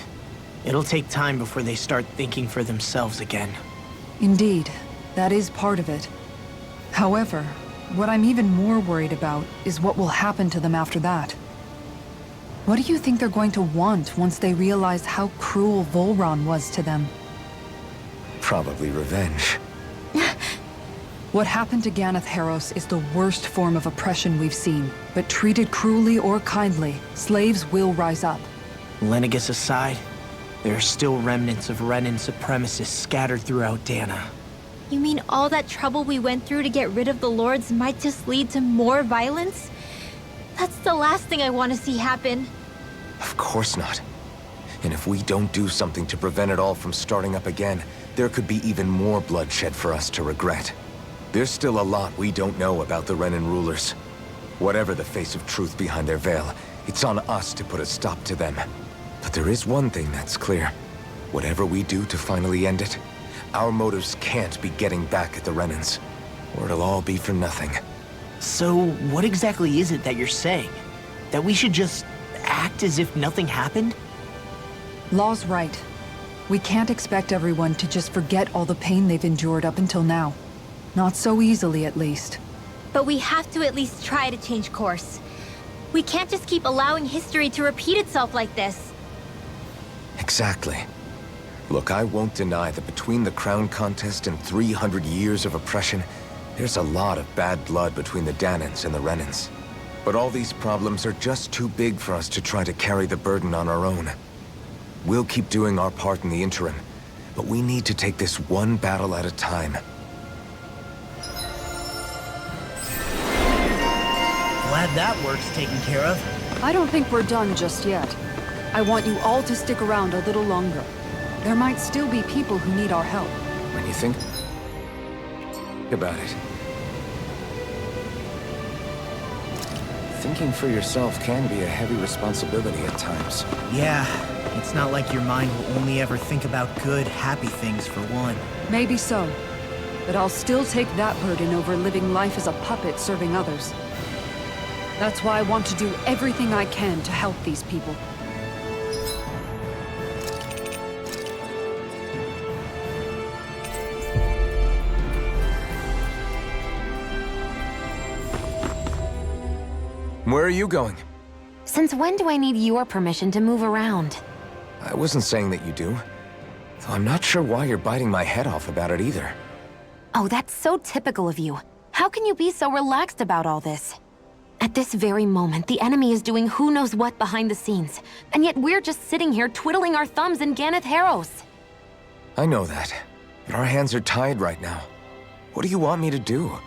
It'll take time before they start thinking for themselves again. Indeed, that is part of it. However, what I'm even more worried about is what will happen to them after that. What do you think they're going to want once they realize how cruel Volron was to them? Probably revenge. What happened to Ganeth Haros is the worst form of oppression we've seen, but treated cruelly or kindly, slaves will rise up. Lenegus aside, there are still remnants of Renan supremacists scattered throughout Dana. You mean all that trouble we went through to get rid of the Lords might just lead to more violence? That's the last thing I want to see happen. Of course not. And if we don't do something to prevent it all from starting up again, there could be even more bloodshed for us to regret. There's still a lot we don't know about the Renan rulers. Whatever the face of truth behind their veil, it's on us to put a stop to them. But there is one thing that's clear. Whatever we do to finally end it, our motives can't be getting back at the Renans, or it'll all be for nothing. So, what exactly is it that you're saying? That we should just act as if nothing happened? Law's right. We can't expect everyone to just forget all the pain they've endured up until now. Not so easily, at least. But we have to at least try to change course. We can't just keep allowing history to repeat itself like this. Exactly. Look, I won't deny that between the crown contest and 300 years of oppression, there's a lot of bad blood between the Danans and the Renans. But all these problems are just too big for us to try to carry the burden on our own. We'll keep doing our part in the interim, but we need to take this one battle at a time. Glad that work's taken care of. I don't think we're done just yet. I want you all to stick around a little longer. There might still be people who need our help. When you think about it, thinking for yourself can be a heavy responsibility at times. Yeah, it's not like your mind will only ever think about good, happy things for one. Maybe so. But I'll still take that burden over living life as a puppet serving others. That's why I want to do everything I can to help these people. Where are you going? Since when do I need your permission to move around? I wasn't saying that you do. Though I'm not sure why you're biting my head off about it either. Oh, that's so typical of you. How can you be so relaxed about all this? At this very moment, the enemy is doing who knows what behind the scenes, and yet we're just sitting here twiddling our thumbs in Ganeth Harros. I know that, but our hands are tied right now. What do you want me to do?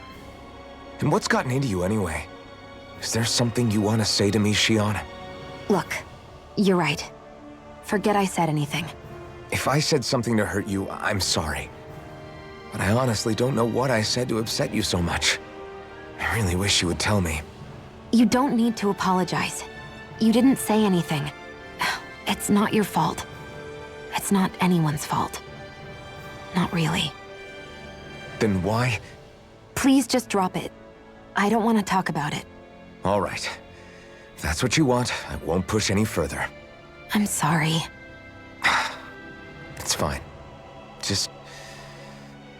And what's gotten into you anyway? Is there something you want to say to me, Shion? Look, you're right. Forget I said anything. If I said something to hurt you, I'm sorry. But I honestly don't know what I said to upset you so much. I really wish you would tell me. You don't need to apologize. You didn't say anything. It's not your fault. It's not anyone's fault. Not really. Then why? Please just drop it. I don't want to talk about it. All right. If that's what you want, I won't push any further. I'm sorry. It's fine. Just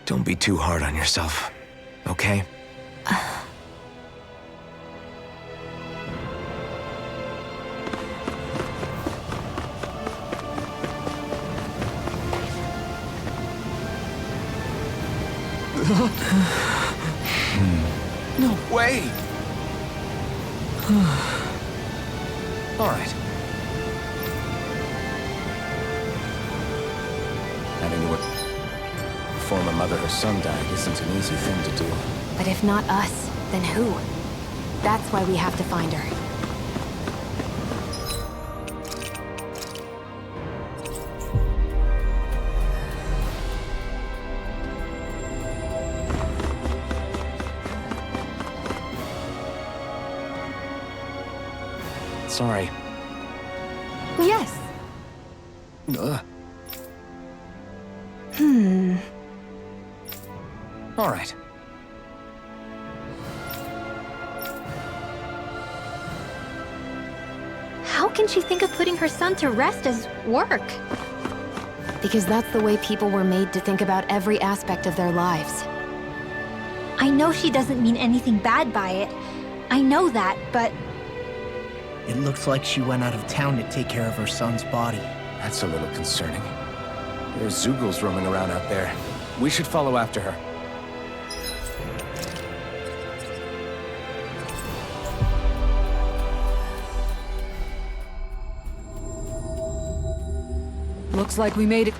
don't be too hard on yourself, okay? No way! All right. Having to inform a mother her son died isn't an easy thing to do. But if not us, then who? That's why we have to find her. Sorry. Yes. All right. How can she think of putting her son to rest as work? Because that's the way people were made to think about every aspect of their lives. I know she doesn't mean anything bad by it. I know that, but... It looks like she went out of town to take care of her son's body. That's a little concerning. There are Zeugles roaming around out there. We should follow after her. Looks like we made it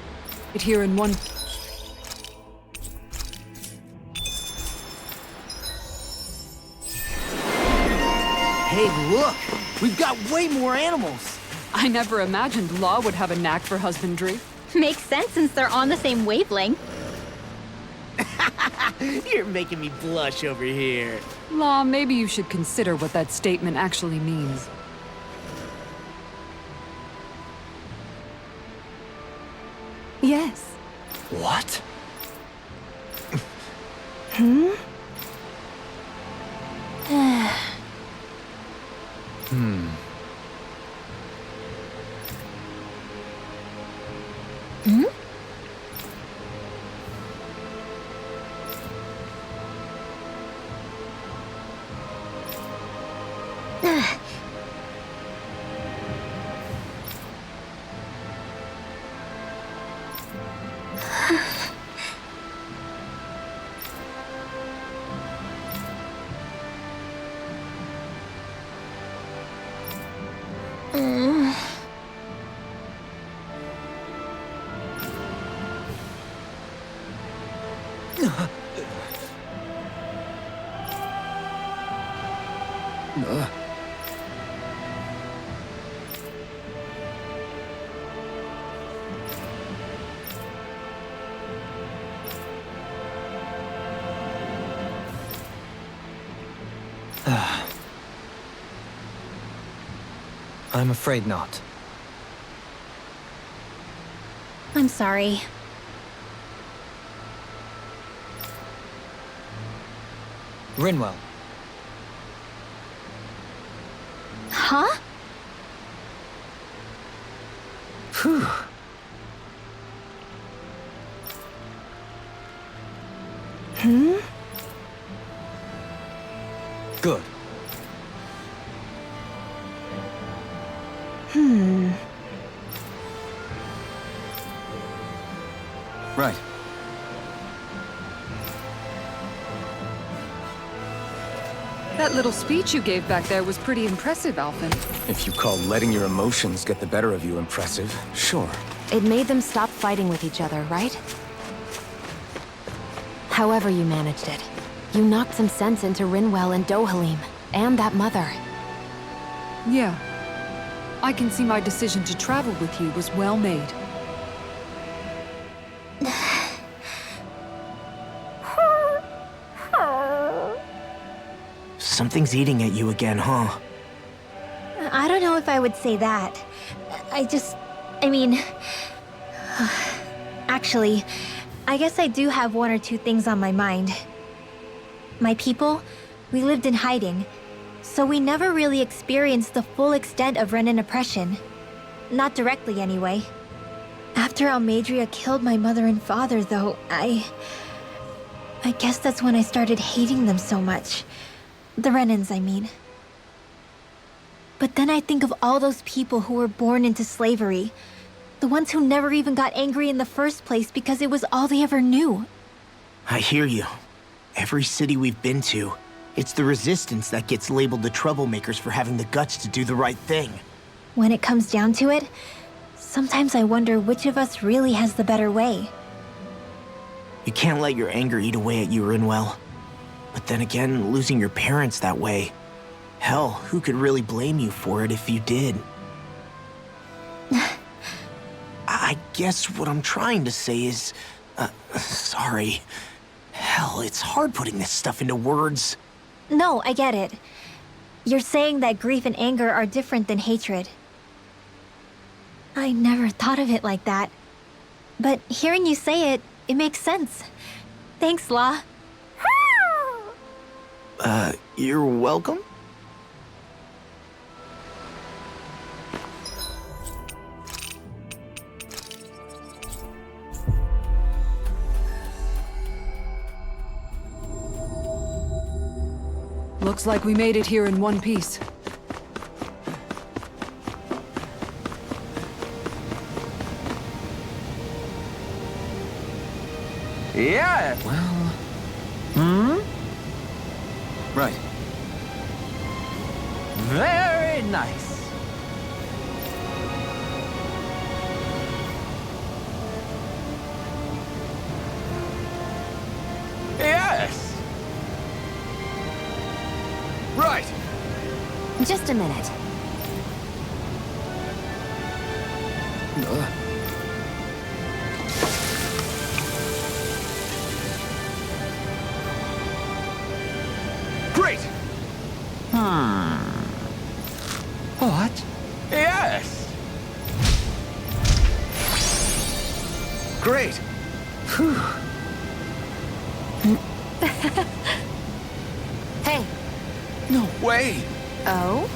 here in one... Hey, look! We've got way more animals! I never imagined Law would have a knack for husbandry. Makes sense since they're on the same wavelength. You're making me blush over here. Law, maybe you should consider what that statement actually means. Yes. What? I'm afraid not. I'm sorry. Rinwell. Huh? Phew. Good. That little speech you gave back there was pretty impressive, Alphen. If you call letting your emotions get the better of you impressive, sure. It made them stop fighting with each other, right? However you managed it, you knocked some sense into Rinwell and Dohalim, and that mother. Yeah. I can see my decision to travel with you was well made. Something's eating at you again, huh? I don't know if I would say that. I mean... Actually, I guess I do have one or two things on my mind. My people, we lived in hiding, so we never really experienced the full extent of Renan oppression. Not directly, anyway. After Almadria killed my mother and father, though, I guess that's when I started hating them so much. The Renans, I mean. But then I think of all those people who were born into slavery. The ones who never even got angry in the first place because it was all they ever knew. I hear you. Every city we've been to, it's the resistance that gets labeled the troublemakers for having the guts to do the right thing. When it comes down to it, sometimes I wonder which of us really has the better way. You can't let your anger eat away at you, Rinwell. But then again, losing your parents that way... Hell, who could really blame you for it if you did? I guess what I'm trying to say is... sorry. Hell, it's hard putting this stuff into words. No, I get it. You're saying that grief and anger are different than hatred. I never thought of it like that. But hearing you say it, it makes sense. Thanks, La. You're welcome? Looks like we made it here in one piece. Yeah, well... Right. Very nice. Yes! Right! Just a minute. Great! What? Yes! Great! Hey. No way! Oh?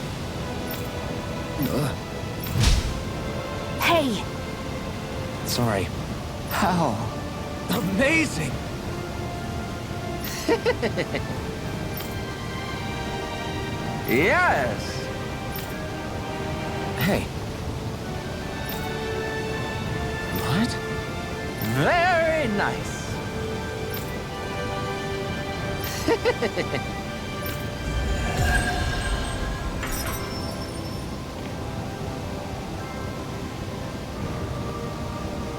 Hey! Sorry. How? Amazing! Yes! Hey. What? Very nice.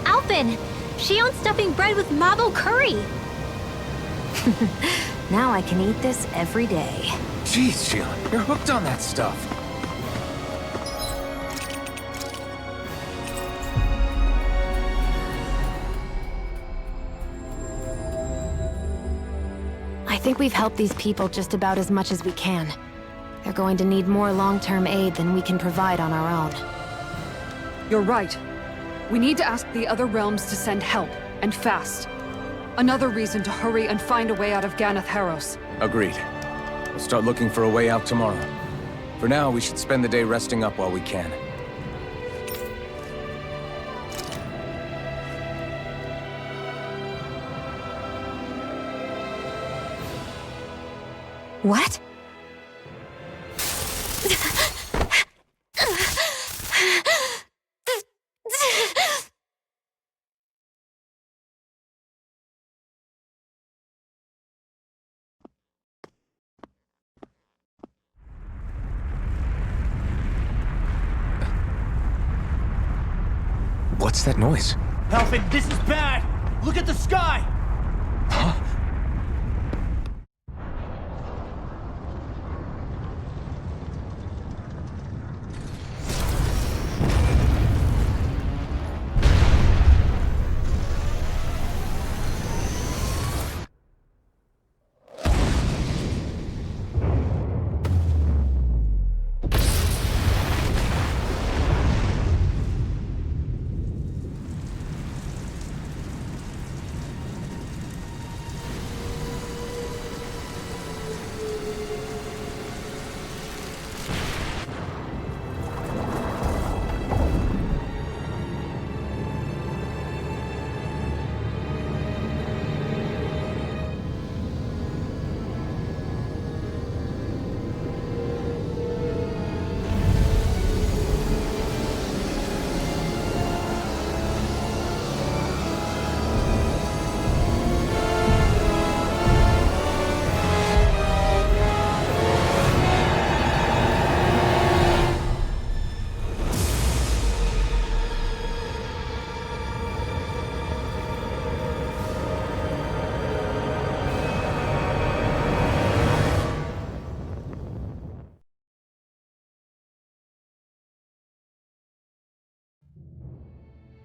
Alphen! She owns stuffing bread with marble curry! Now I can eat this every day. Jeez, Shion, you're hooked on that stuff. I think we've helped these people just about as much as we can. They're going to need more long-term aid than we can provide on our own. You're right. We need to ask the other realms to send help, and fast. Another reason to hurry and find a way out of Ganath Haros. Agreed. We'll start looking for a way out tomorrow. For now, we should spend the day resting up while we can. What? What's that noise? Alfred, this is bad! Look at the sky! Huh?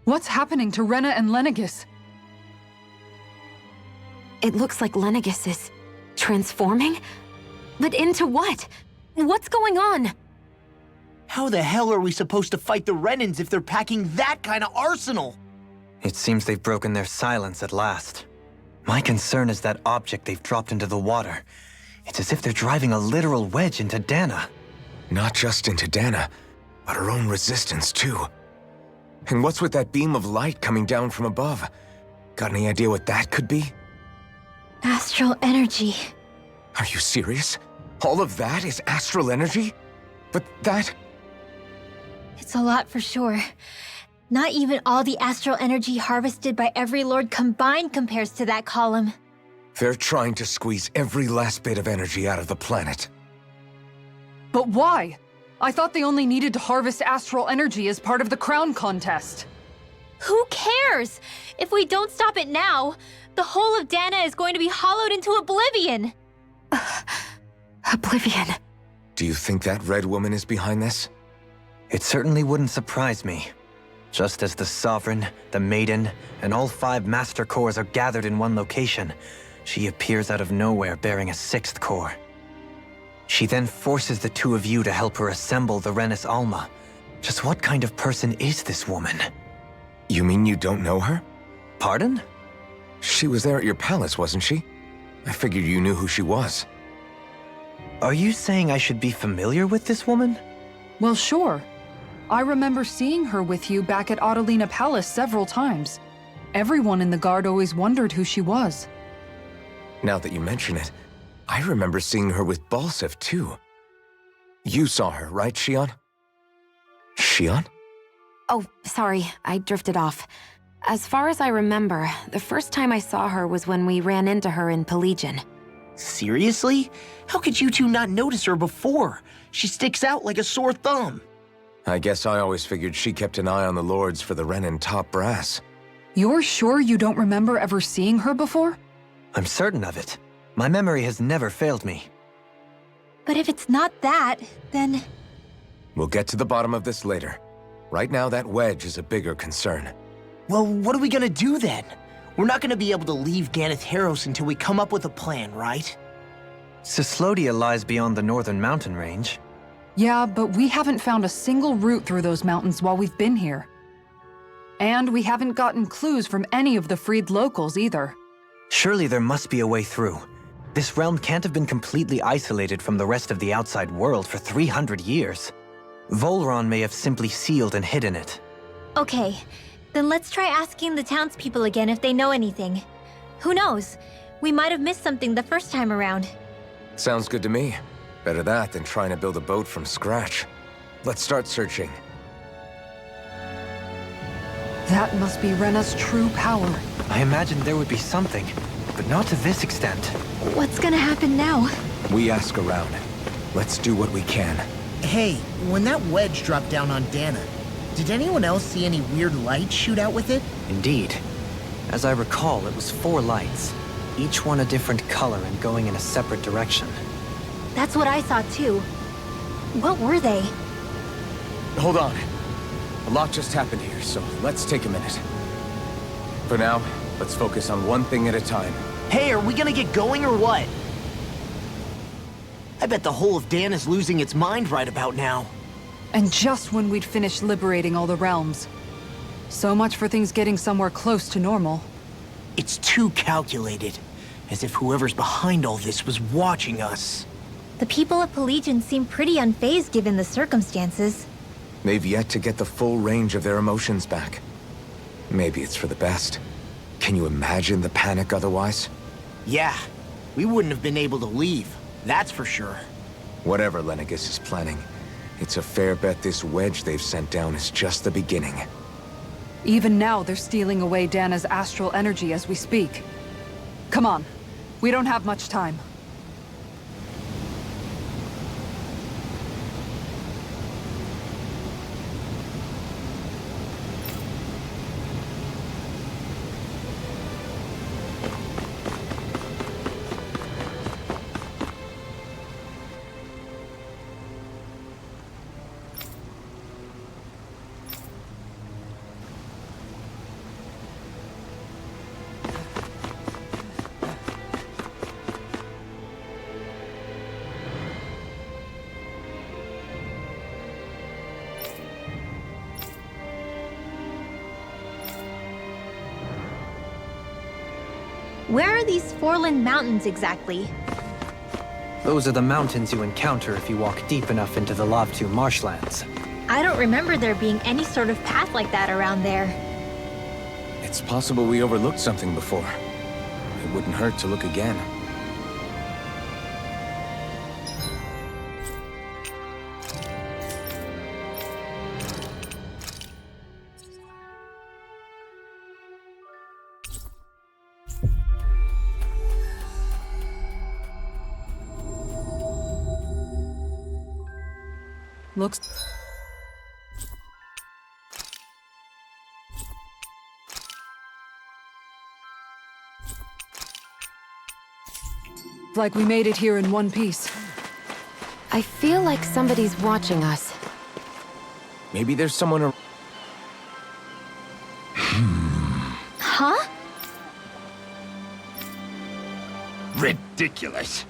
What's happening to Rena and Lenegis? It looks like Lenegis is transforming? But into what? What's going on? How the hell are we supposed to fight the Renans if they're packing that kind of arsenal? It seems they've broken their silence at last. My concern is that object they've dropped into the water. It's as if they're driving a literal wedge into Dana. Not just into Dana, but her own resistance too. And what's with that beam of light coming down from above? Got any idea what that could be? Astral energy. Are you serious? All of that is astral energy? But that... It's a lot for sure. Not even all the astral energy harvested by every lord combined compares to that column. They're trying to squeeze every last bit of energy out of the planet. But why? I thought they only needed to harvest astral energy as part of the crown contest. Who cares? If we don't stop it now, the whole of Dana is going to be hollowed into oblivion. Oblivion. Do you think that red woman is behind this? It certainly wouldn't surprise me. Just as the Sovereign, the Maiden, and all 5 Master Cores are gathered in one location, she appears out of nowhere bearing a 6th core. She then forces the 2 of you to help her assemble the Renis Alma. Just what kind of person is this woman? You mean you don't know her? Pardon? She was there at your palace, wasn't she? I figured you knew who she was. Are you saying I should be familiar with this woman? Well, sure. I remember seeing her with you back at Adelina Palace several times. Everyone in the guard always wondered who she was. Now that you mention it, I remember seeing her with Balsif, too. You saw her, right, Shion? Shion? Oh, sorry, I drifted off. As far as I remember, the first time I saw her was when we ran into her in Pelagian. Seriously? How could you two not notice her before? She sticks out like a sore thumb. I guess I always figured she kept an eye on the lords for the Renin top brass. You're sure you don't remember ever seeing her before? I'm certain of it. My memory has never failed me. But if it's not that, then... We'll get to the bottom of this later. Right now, that wedge is a bigger concern. Well, what are we gonna do then? We're not gonna be able to leave Ganatheros until we come up with a plan, right? Cyslodia lies beyond the northern mountain range. Yeah, but we haven't found a single route through those mountains while we've been here. And we haven't gotten clues from any of the freed locals either. Surely there must be a way through. This realm can't have been completely isolated from the rest of the outside world for 300 years. Volron may have simply sealed and hidden it. Okay, then let's try asking the townspeople again if they know anything. Who knows? We might have missed something the first time around. Sounds good to me. Better that than trying to build a boat from scratch. Let's start searching. That must be Rena's true power. I imagined there would be something, but not to this extent. What's gonna happen now? We ask around. Let's do what we can. Hey, when that wedge dropped down on Dana, Did anyone else see any weird lights shoot out with it? Indeed. As I recall, it was 4 lights, each one a different color and going in a separate direction. That's what I saw too. What were they? Hold on. A lot just happened here, so let's take a minute. For now, let's focus on one thing at a time. Hey, are we gonna get going or what? I bet the whole of Dan is losing its mind right about now. And just when we'd finished liberating all the realms. So much for things getting somewhere close to normal. It's too calculated. As if whoever's behind all this was watching us. The people of Pelegion seem pretty unfazed given the circumstances. They've yet to get the full range of their emotions back. Maybe it's for the best. Can you imagine the panic otherwise? Yeah, we wouldn't have been able to leave, that's for sure. Whatever Lenegis is planning, it's a fair bet this wedge they've sent down is just the beginning. Even now, they're stealing away Dana's astral energy as we speak. Come on. We don't have much time. Where are these Foreland Mountains exactly? Those are the mountains you encounter if you walk deep enough into the Lavtu marshlands. I don't remember there being any sort of path like that around there. It's possible we overlooked something before. It wouldn't hurt to look again. Looks... like we made it here in one piece. I feel like somebody's watching us. Maybe there's someone Huh? Ridiculous.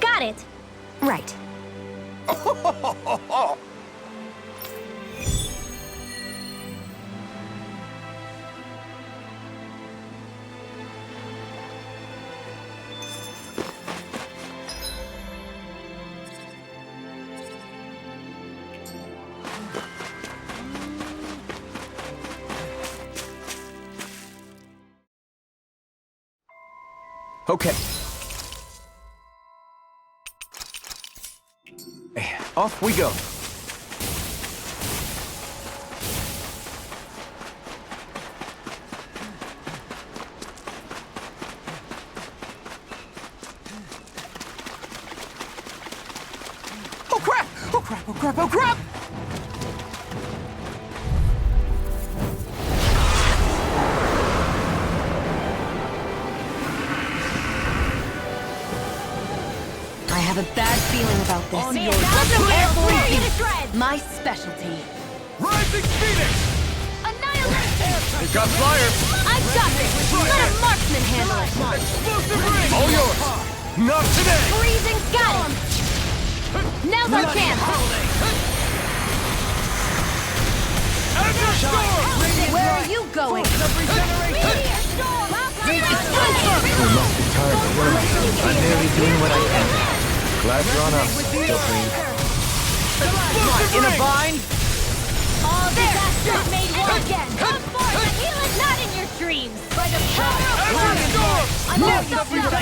Got it! Right. Okay. Hey, off we go. Oh crap! Oh crap! Oh crap! Oh crap! I have a bad feeling about this. My specialty. Rising Phoenix! Annihilation! We've got flyers! I've got this! Let a marksman handle it! Explosive ring! All yours! Not today! Freezing got him! Now's our chance! Where are you going? Meteor storm! We must be tired, but what am I doing? I'm merely doing what I can. Glad you're on us, Dopamine. In a bind? All disasters made war again! Come forth and heal it not in your dreams! By the power of Storm! I'm all field!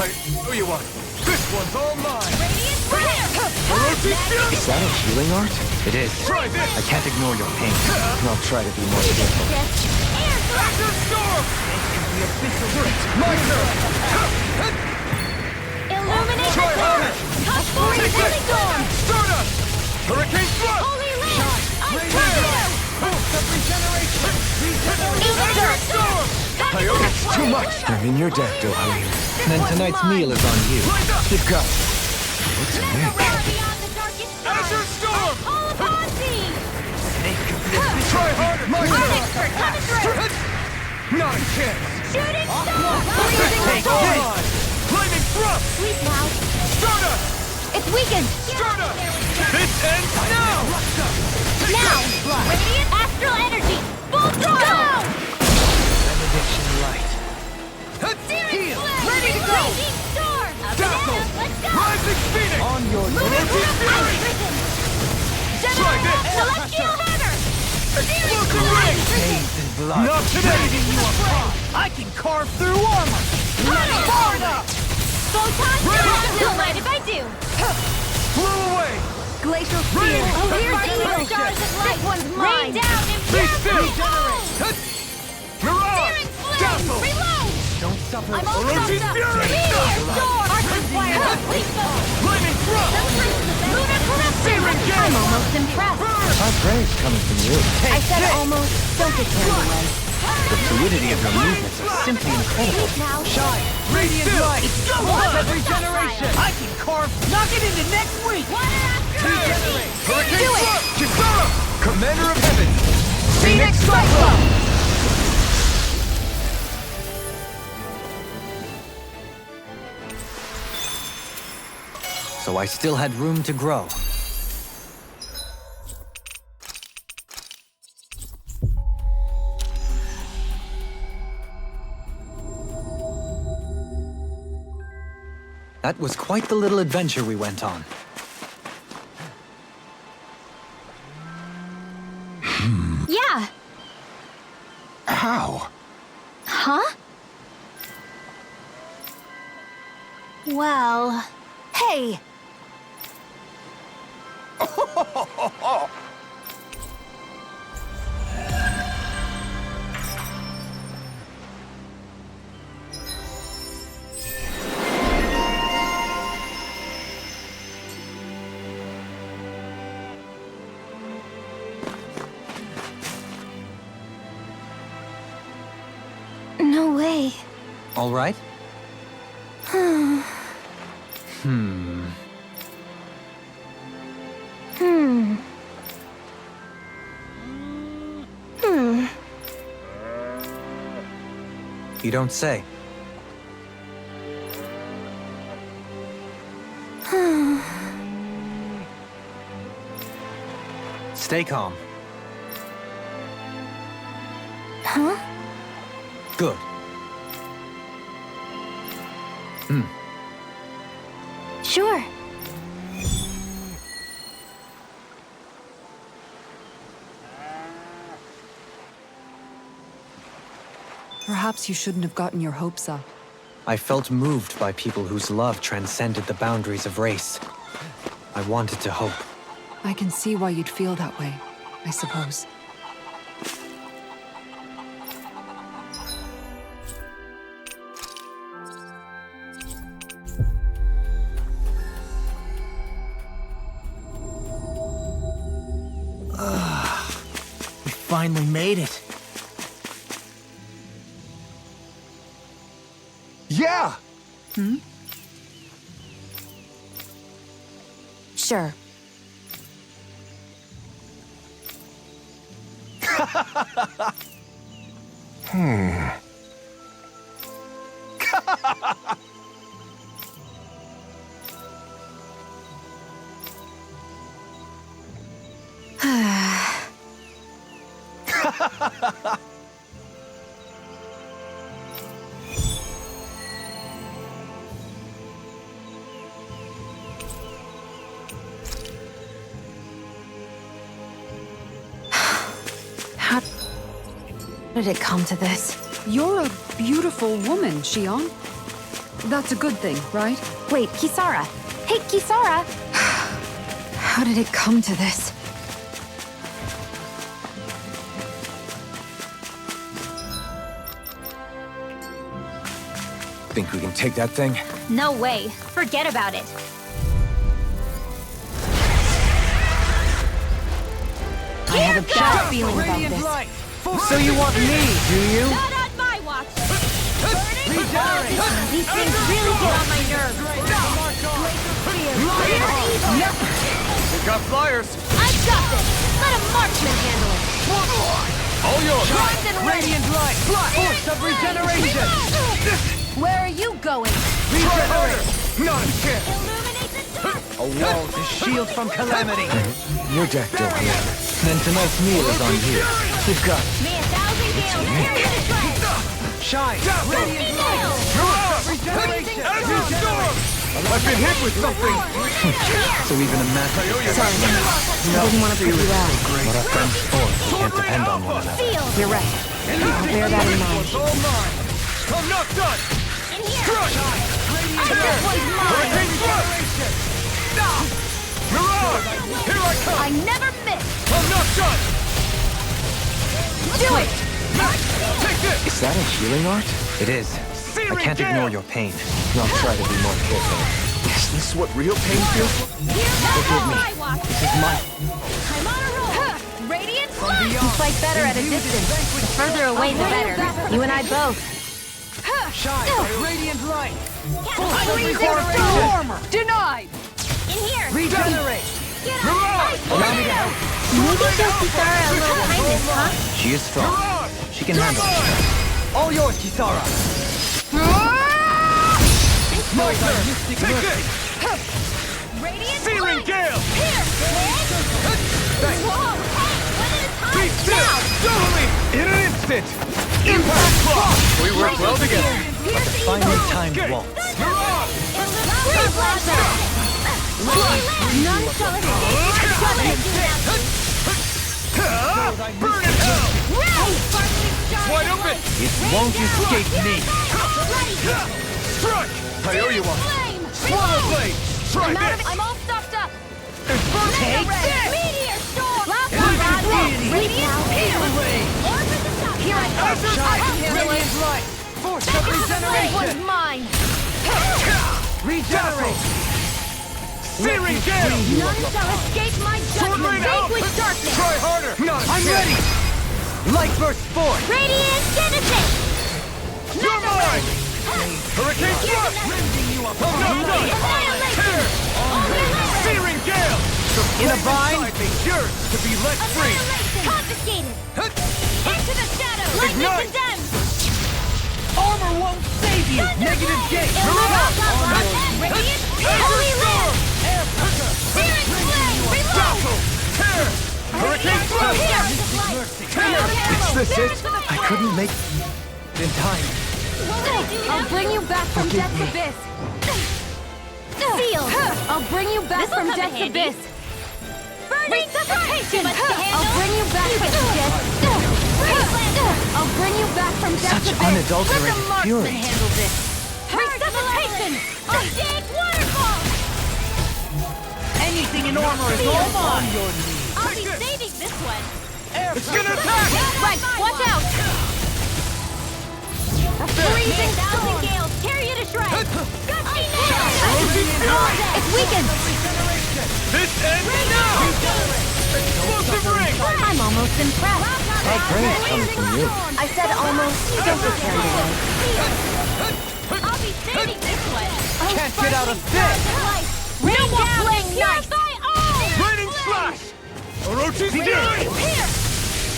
I owe you one. This one's all mine. Radiant fire! Is that a healing art? It is. Try this. I can't ignore your pain. I'll try to be more careful. Air thrust! Storm! Illusion! Illuminate the door! Cut for the storm! Stardust! Hurricane Thrust! Holy Land! Ice Tornado! Boost of regeneration! Storm! It's too much! I'm in your debt, Dohalim. Then tonight's meal is on you. Keep going. What's in it? Beyond the darkest Azure Storm! All upon thee! Try harder! Our expert coming through! Not a chance! Shooting Storm! Freezing Take Storm! this! Flaming Thrust! Sleep now. Stardust! It's weakened! Stardust! This ends now! Now! Radiant Astral Energy! Full throttle! Benediction light. Searing Flame! Ready to go! Raging Storm! Dazzle! Let's go! Rising Phoenix! On your Lunar Energy Fury! Ice Prison! Try Gemini this! Celestial Hammer! Searing Explosive Flame! Ring! Bathed in blood. Not today! I can carve through armor! Florida! Photon Still mind if I do! Blew away! Glacial Rain! Steel! Oh, here's Right evil now! stars of light! This one's mine! Rain down and Be still! Mirage! Searing Flame! Dazzle! Reload! Don't suffer. I'm all Energy stuffed up! Fury! Meteor Storm! Arctic Fire! Flaming Thrust! Lunar Corruption! Searing Gale! I'm almost impressed! Our praise coming from you. I said almost. Don't get carried away. The fluidity of your movements are simply incredible. Now. Shine! Radiant light! Blood of regeneration! I can carve. Knock it into next week. Water after Regenerate! Do Hurricane it! Thrust! Kisara! Commander of Heaven! Phoenix Cyclone! So I still had room to grow. That was quite the little adventure we went on. Yeah. How? Huh? Well... Hey! No way. All right? You don't say. Stay calm. Huh? Good. Sure. Perhaps you shouldn't have gotten your hopes up. I felt moved by people whose love transcended the boundaries of race. I wanted to hope. I can see why you'd feel that way, I suppose. We finally made it. Yeah! Sure. How did it come to this? You're a beautiful woman, Xion. That's a good thing, right? Wait, Kisara. Hey, Kisara! How did it come to this? think we can take that thing? No way. Forget about it. I have a bad feeling about this. So you want me, do you? Not on my watch. These things really get on my nerves. We got flyers! I've got this. Let a marksman handle it. All yours! Primed and ready. Radiant light! Force of regeneration! Where are you going? Regenerate! Not a chance! Illuminate the dark. A wall to shield from calamity. Your deck, Johan. Then tonight's meal is on you. You've got May a thousand gales carry the flame. shine. Radiant light! Regeneration! I've been hit with something! So even a master. Sorry, I didn't want to put you out. What our friends for? We can't depend on one another. Feel. You're right. I'll bear that in mind. All mine! I'm not done! In here. Crush! This one's mine. Hurricane Thrust! Mirage! Here I come! I never miss. I'm not done! Do it. Take this! Is that a healing art? It is. I can't ignore your pain. I'll try to be more careful. Is this what real pain feels like? Forgive me. This is my... I'm on a roll. Radiant You fight better at a distance. The further away, the better. You and I both. Shine! Radiant light! Armor! Denied! In here. Regenerate! Get out. Allow me to help. Maybe show Kisara a little kindness, huh? She is strong. She can handle it. All yours, Kisara! My mystic mercy! Radiant Searing Gale! Here. Whoa. Hey, Beat one at a time. this! Totally! In an instant! Impact block! We work well together. Here's the Finally evil. timed waltz. Mirage! Free blaster. None shall escape my judgment. Burn in hell! Wide open! It won't escape me! Strike! I owe you one! Swallow blade! Try this! I'm all stuffed up. Take this! Meteor storm! Radiant Healing ray! Here I go! Radiant light! Force of This regeneration! one's mine! Regenerate! Searing Gale! None shall escape my judgment! Vanquish darkness! Try harder! Not I'm ready! Light burst forth! Radiant Genesis! You're mine! Hurricane Thrust! I'm not done! Tear! Searing Gale! In a bind? Yours to be let free! Confiscated! Into the shadows! Lightning Ignite! condemned! Armor won't save you! Negative gate! Radiant! Holy Land! Searing Flame! Reload! Tear! Hurricane Thrust! Is this it? I couldn't make in time. I'll bring you back from death's abyss! Seal! I'll bring you back This'll from come in death's handy. abyss. Burning Resuscitation! I'll bring you back from death. I'll bring you back from death's Such abyss. unadulterated Let the marksman fury. handle this. Resuscitation! A big waterfall! Anything in armor is all on your knees. I'll be saving this one! It's gonna attack! Right, watch out! Freezing thousand gales, tear you to shreds! Gusty nails! It's weakened! This ends now! Explosive ring! I'm almost impressed. That praise comes from you. I said almost. Don't get carried away. I'll be saving this one. Can't get out of this! No more playing nice! Raining Slash! Orochi's Fury!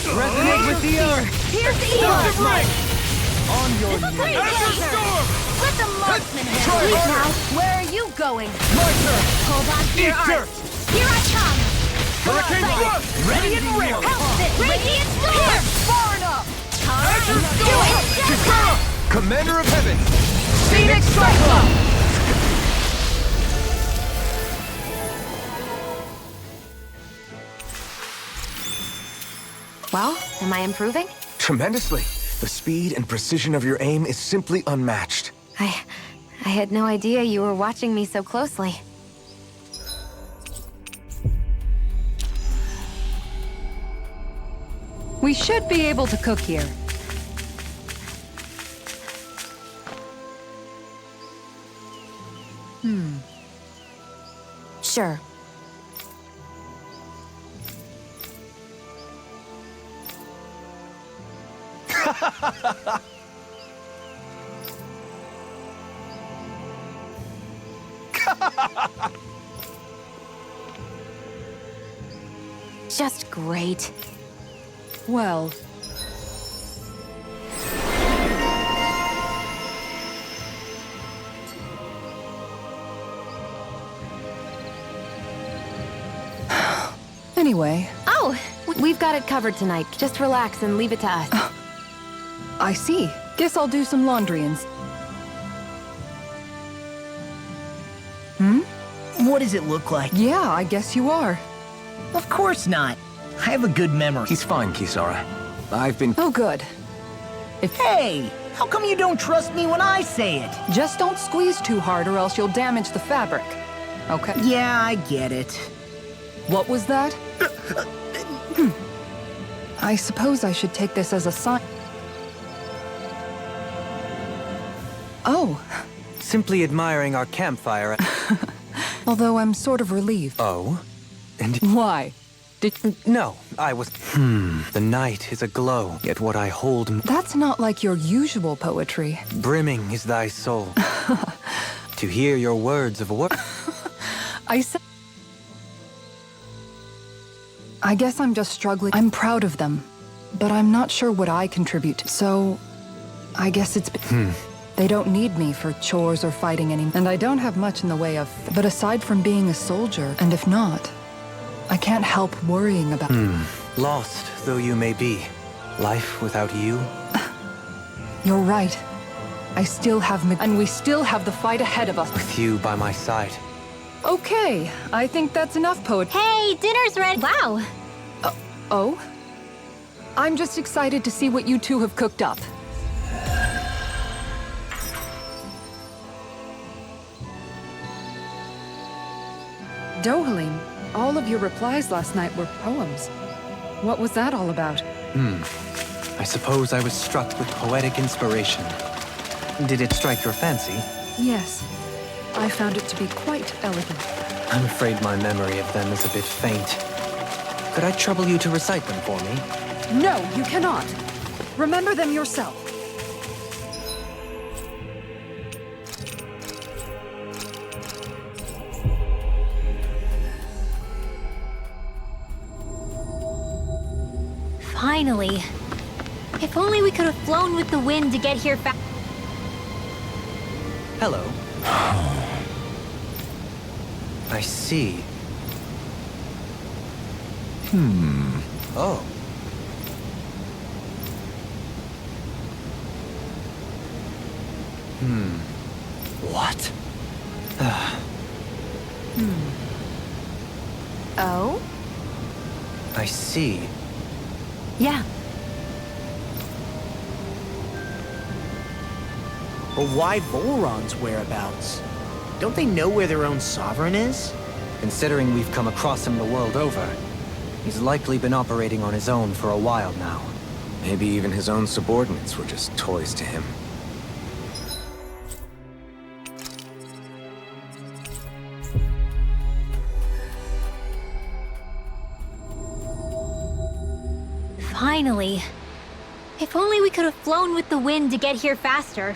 Resonate with the earth! Here's the Explosive evil! ring! On your knees. After Storm! Let the marksman Try handle it harder. now. Where are you going? My turn! Hold on to your Eat dirt! arms. Here I come. Hurricane Thrust! Radiant ring. Help it. Radiant storm. Far enough. After Do Storm! it. Kisara! Commander of Heaven! Phoenix Cyclone! Well, am I improving? Tremendously. The speed and precision of your aim is simply unmatched. I had no idea you were watching me so closely. We should be able to cook here. Sure. Just great. Well, anyway, Oh, we've got it covered tonight. Just relax and leave it to us. I see. Guess I'll do some laundry and... What does it look like? Yeah, I guess you are. Of course not. I have a good memory. He's fine, Kisara. I've been... Oh, good. Hey! How come you don't trust me when I say it? Just don't squeeze too hard or else you'll damage the fabric. Okay. Yeah, I get it. What was that? I suppose I should take this as a sign. Oh, Simply admiring our campfire. although I'm sort of relieved. Oh? And Why? no, I was... The night is aglow, yet what I hold That's not like your usual poetry. brimming is thy soul. To hear your words of what? I said... I guess I'm just struggling. I'm proud of them, but I'm not sure what I contribute. So, I guess it's... They don't need me for chores or fighting anymore. And I don't have much in the way of... But aside from being a soldier, and if not, I can't help worrying about... Lost though you may be, life without you? You're right. I still have... And we still have the fight ahead of us. With you by my side. Okay, I think that's enough poetry. Hey, dinner's ready. Wow. Oh? I'm just excited to see what you two have cooked up. Dohalim, all of your replies last night were poems. What was that all about? I suppose I was struck with poetic inspiration. Did it strike your fancy? Yes. I found it to be quite elegant. I'm afraid my memory of them is a bit faint. Could I trouble you to recite them for me? No, you cannot. Remember them yourself. Finally. If only we could have flown with the wind to get here fast. Hello. I see. Oh. What? Oh? I see. Yeah. But why Volron's whereabouts? Don't they know where their own sovereign is? Considering we've come across him the world over, he's likely been operating on his own for a while now. Maybe even his own subordinates were just toys to him. Finally. If only we could have flown with the wind to get here faster.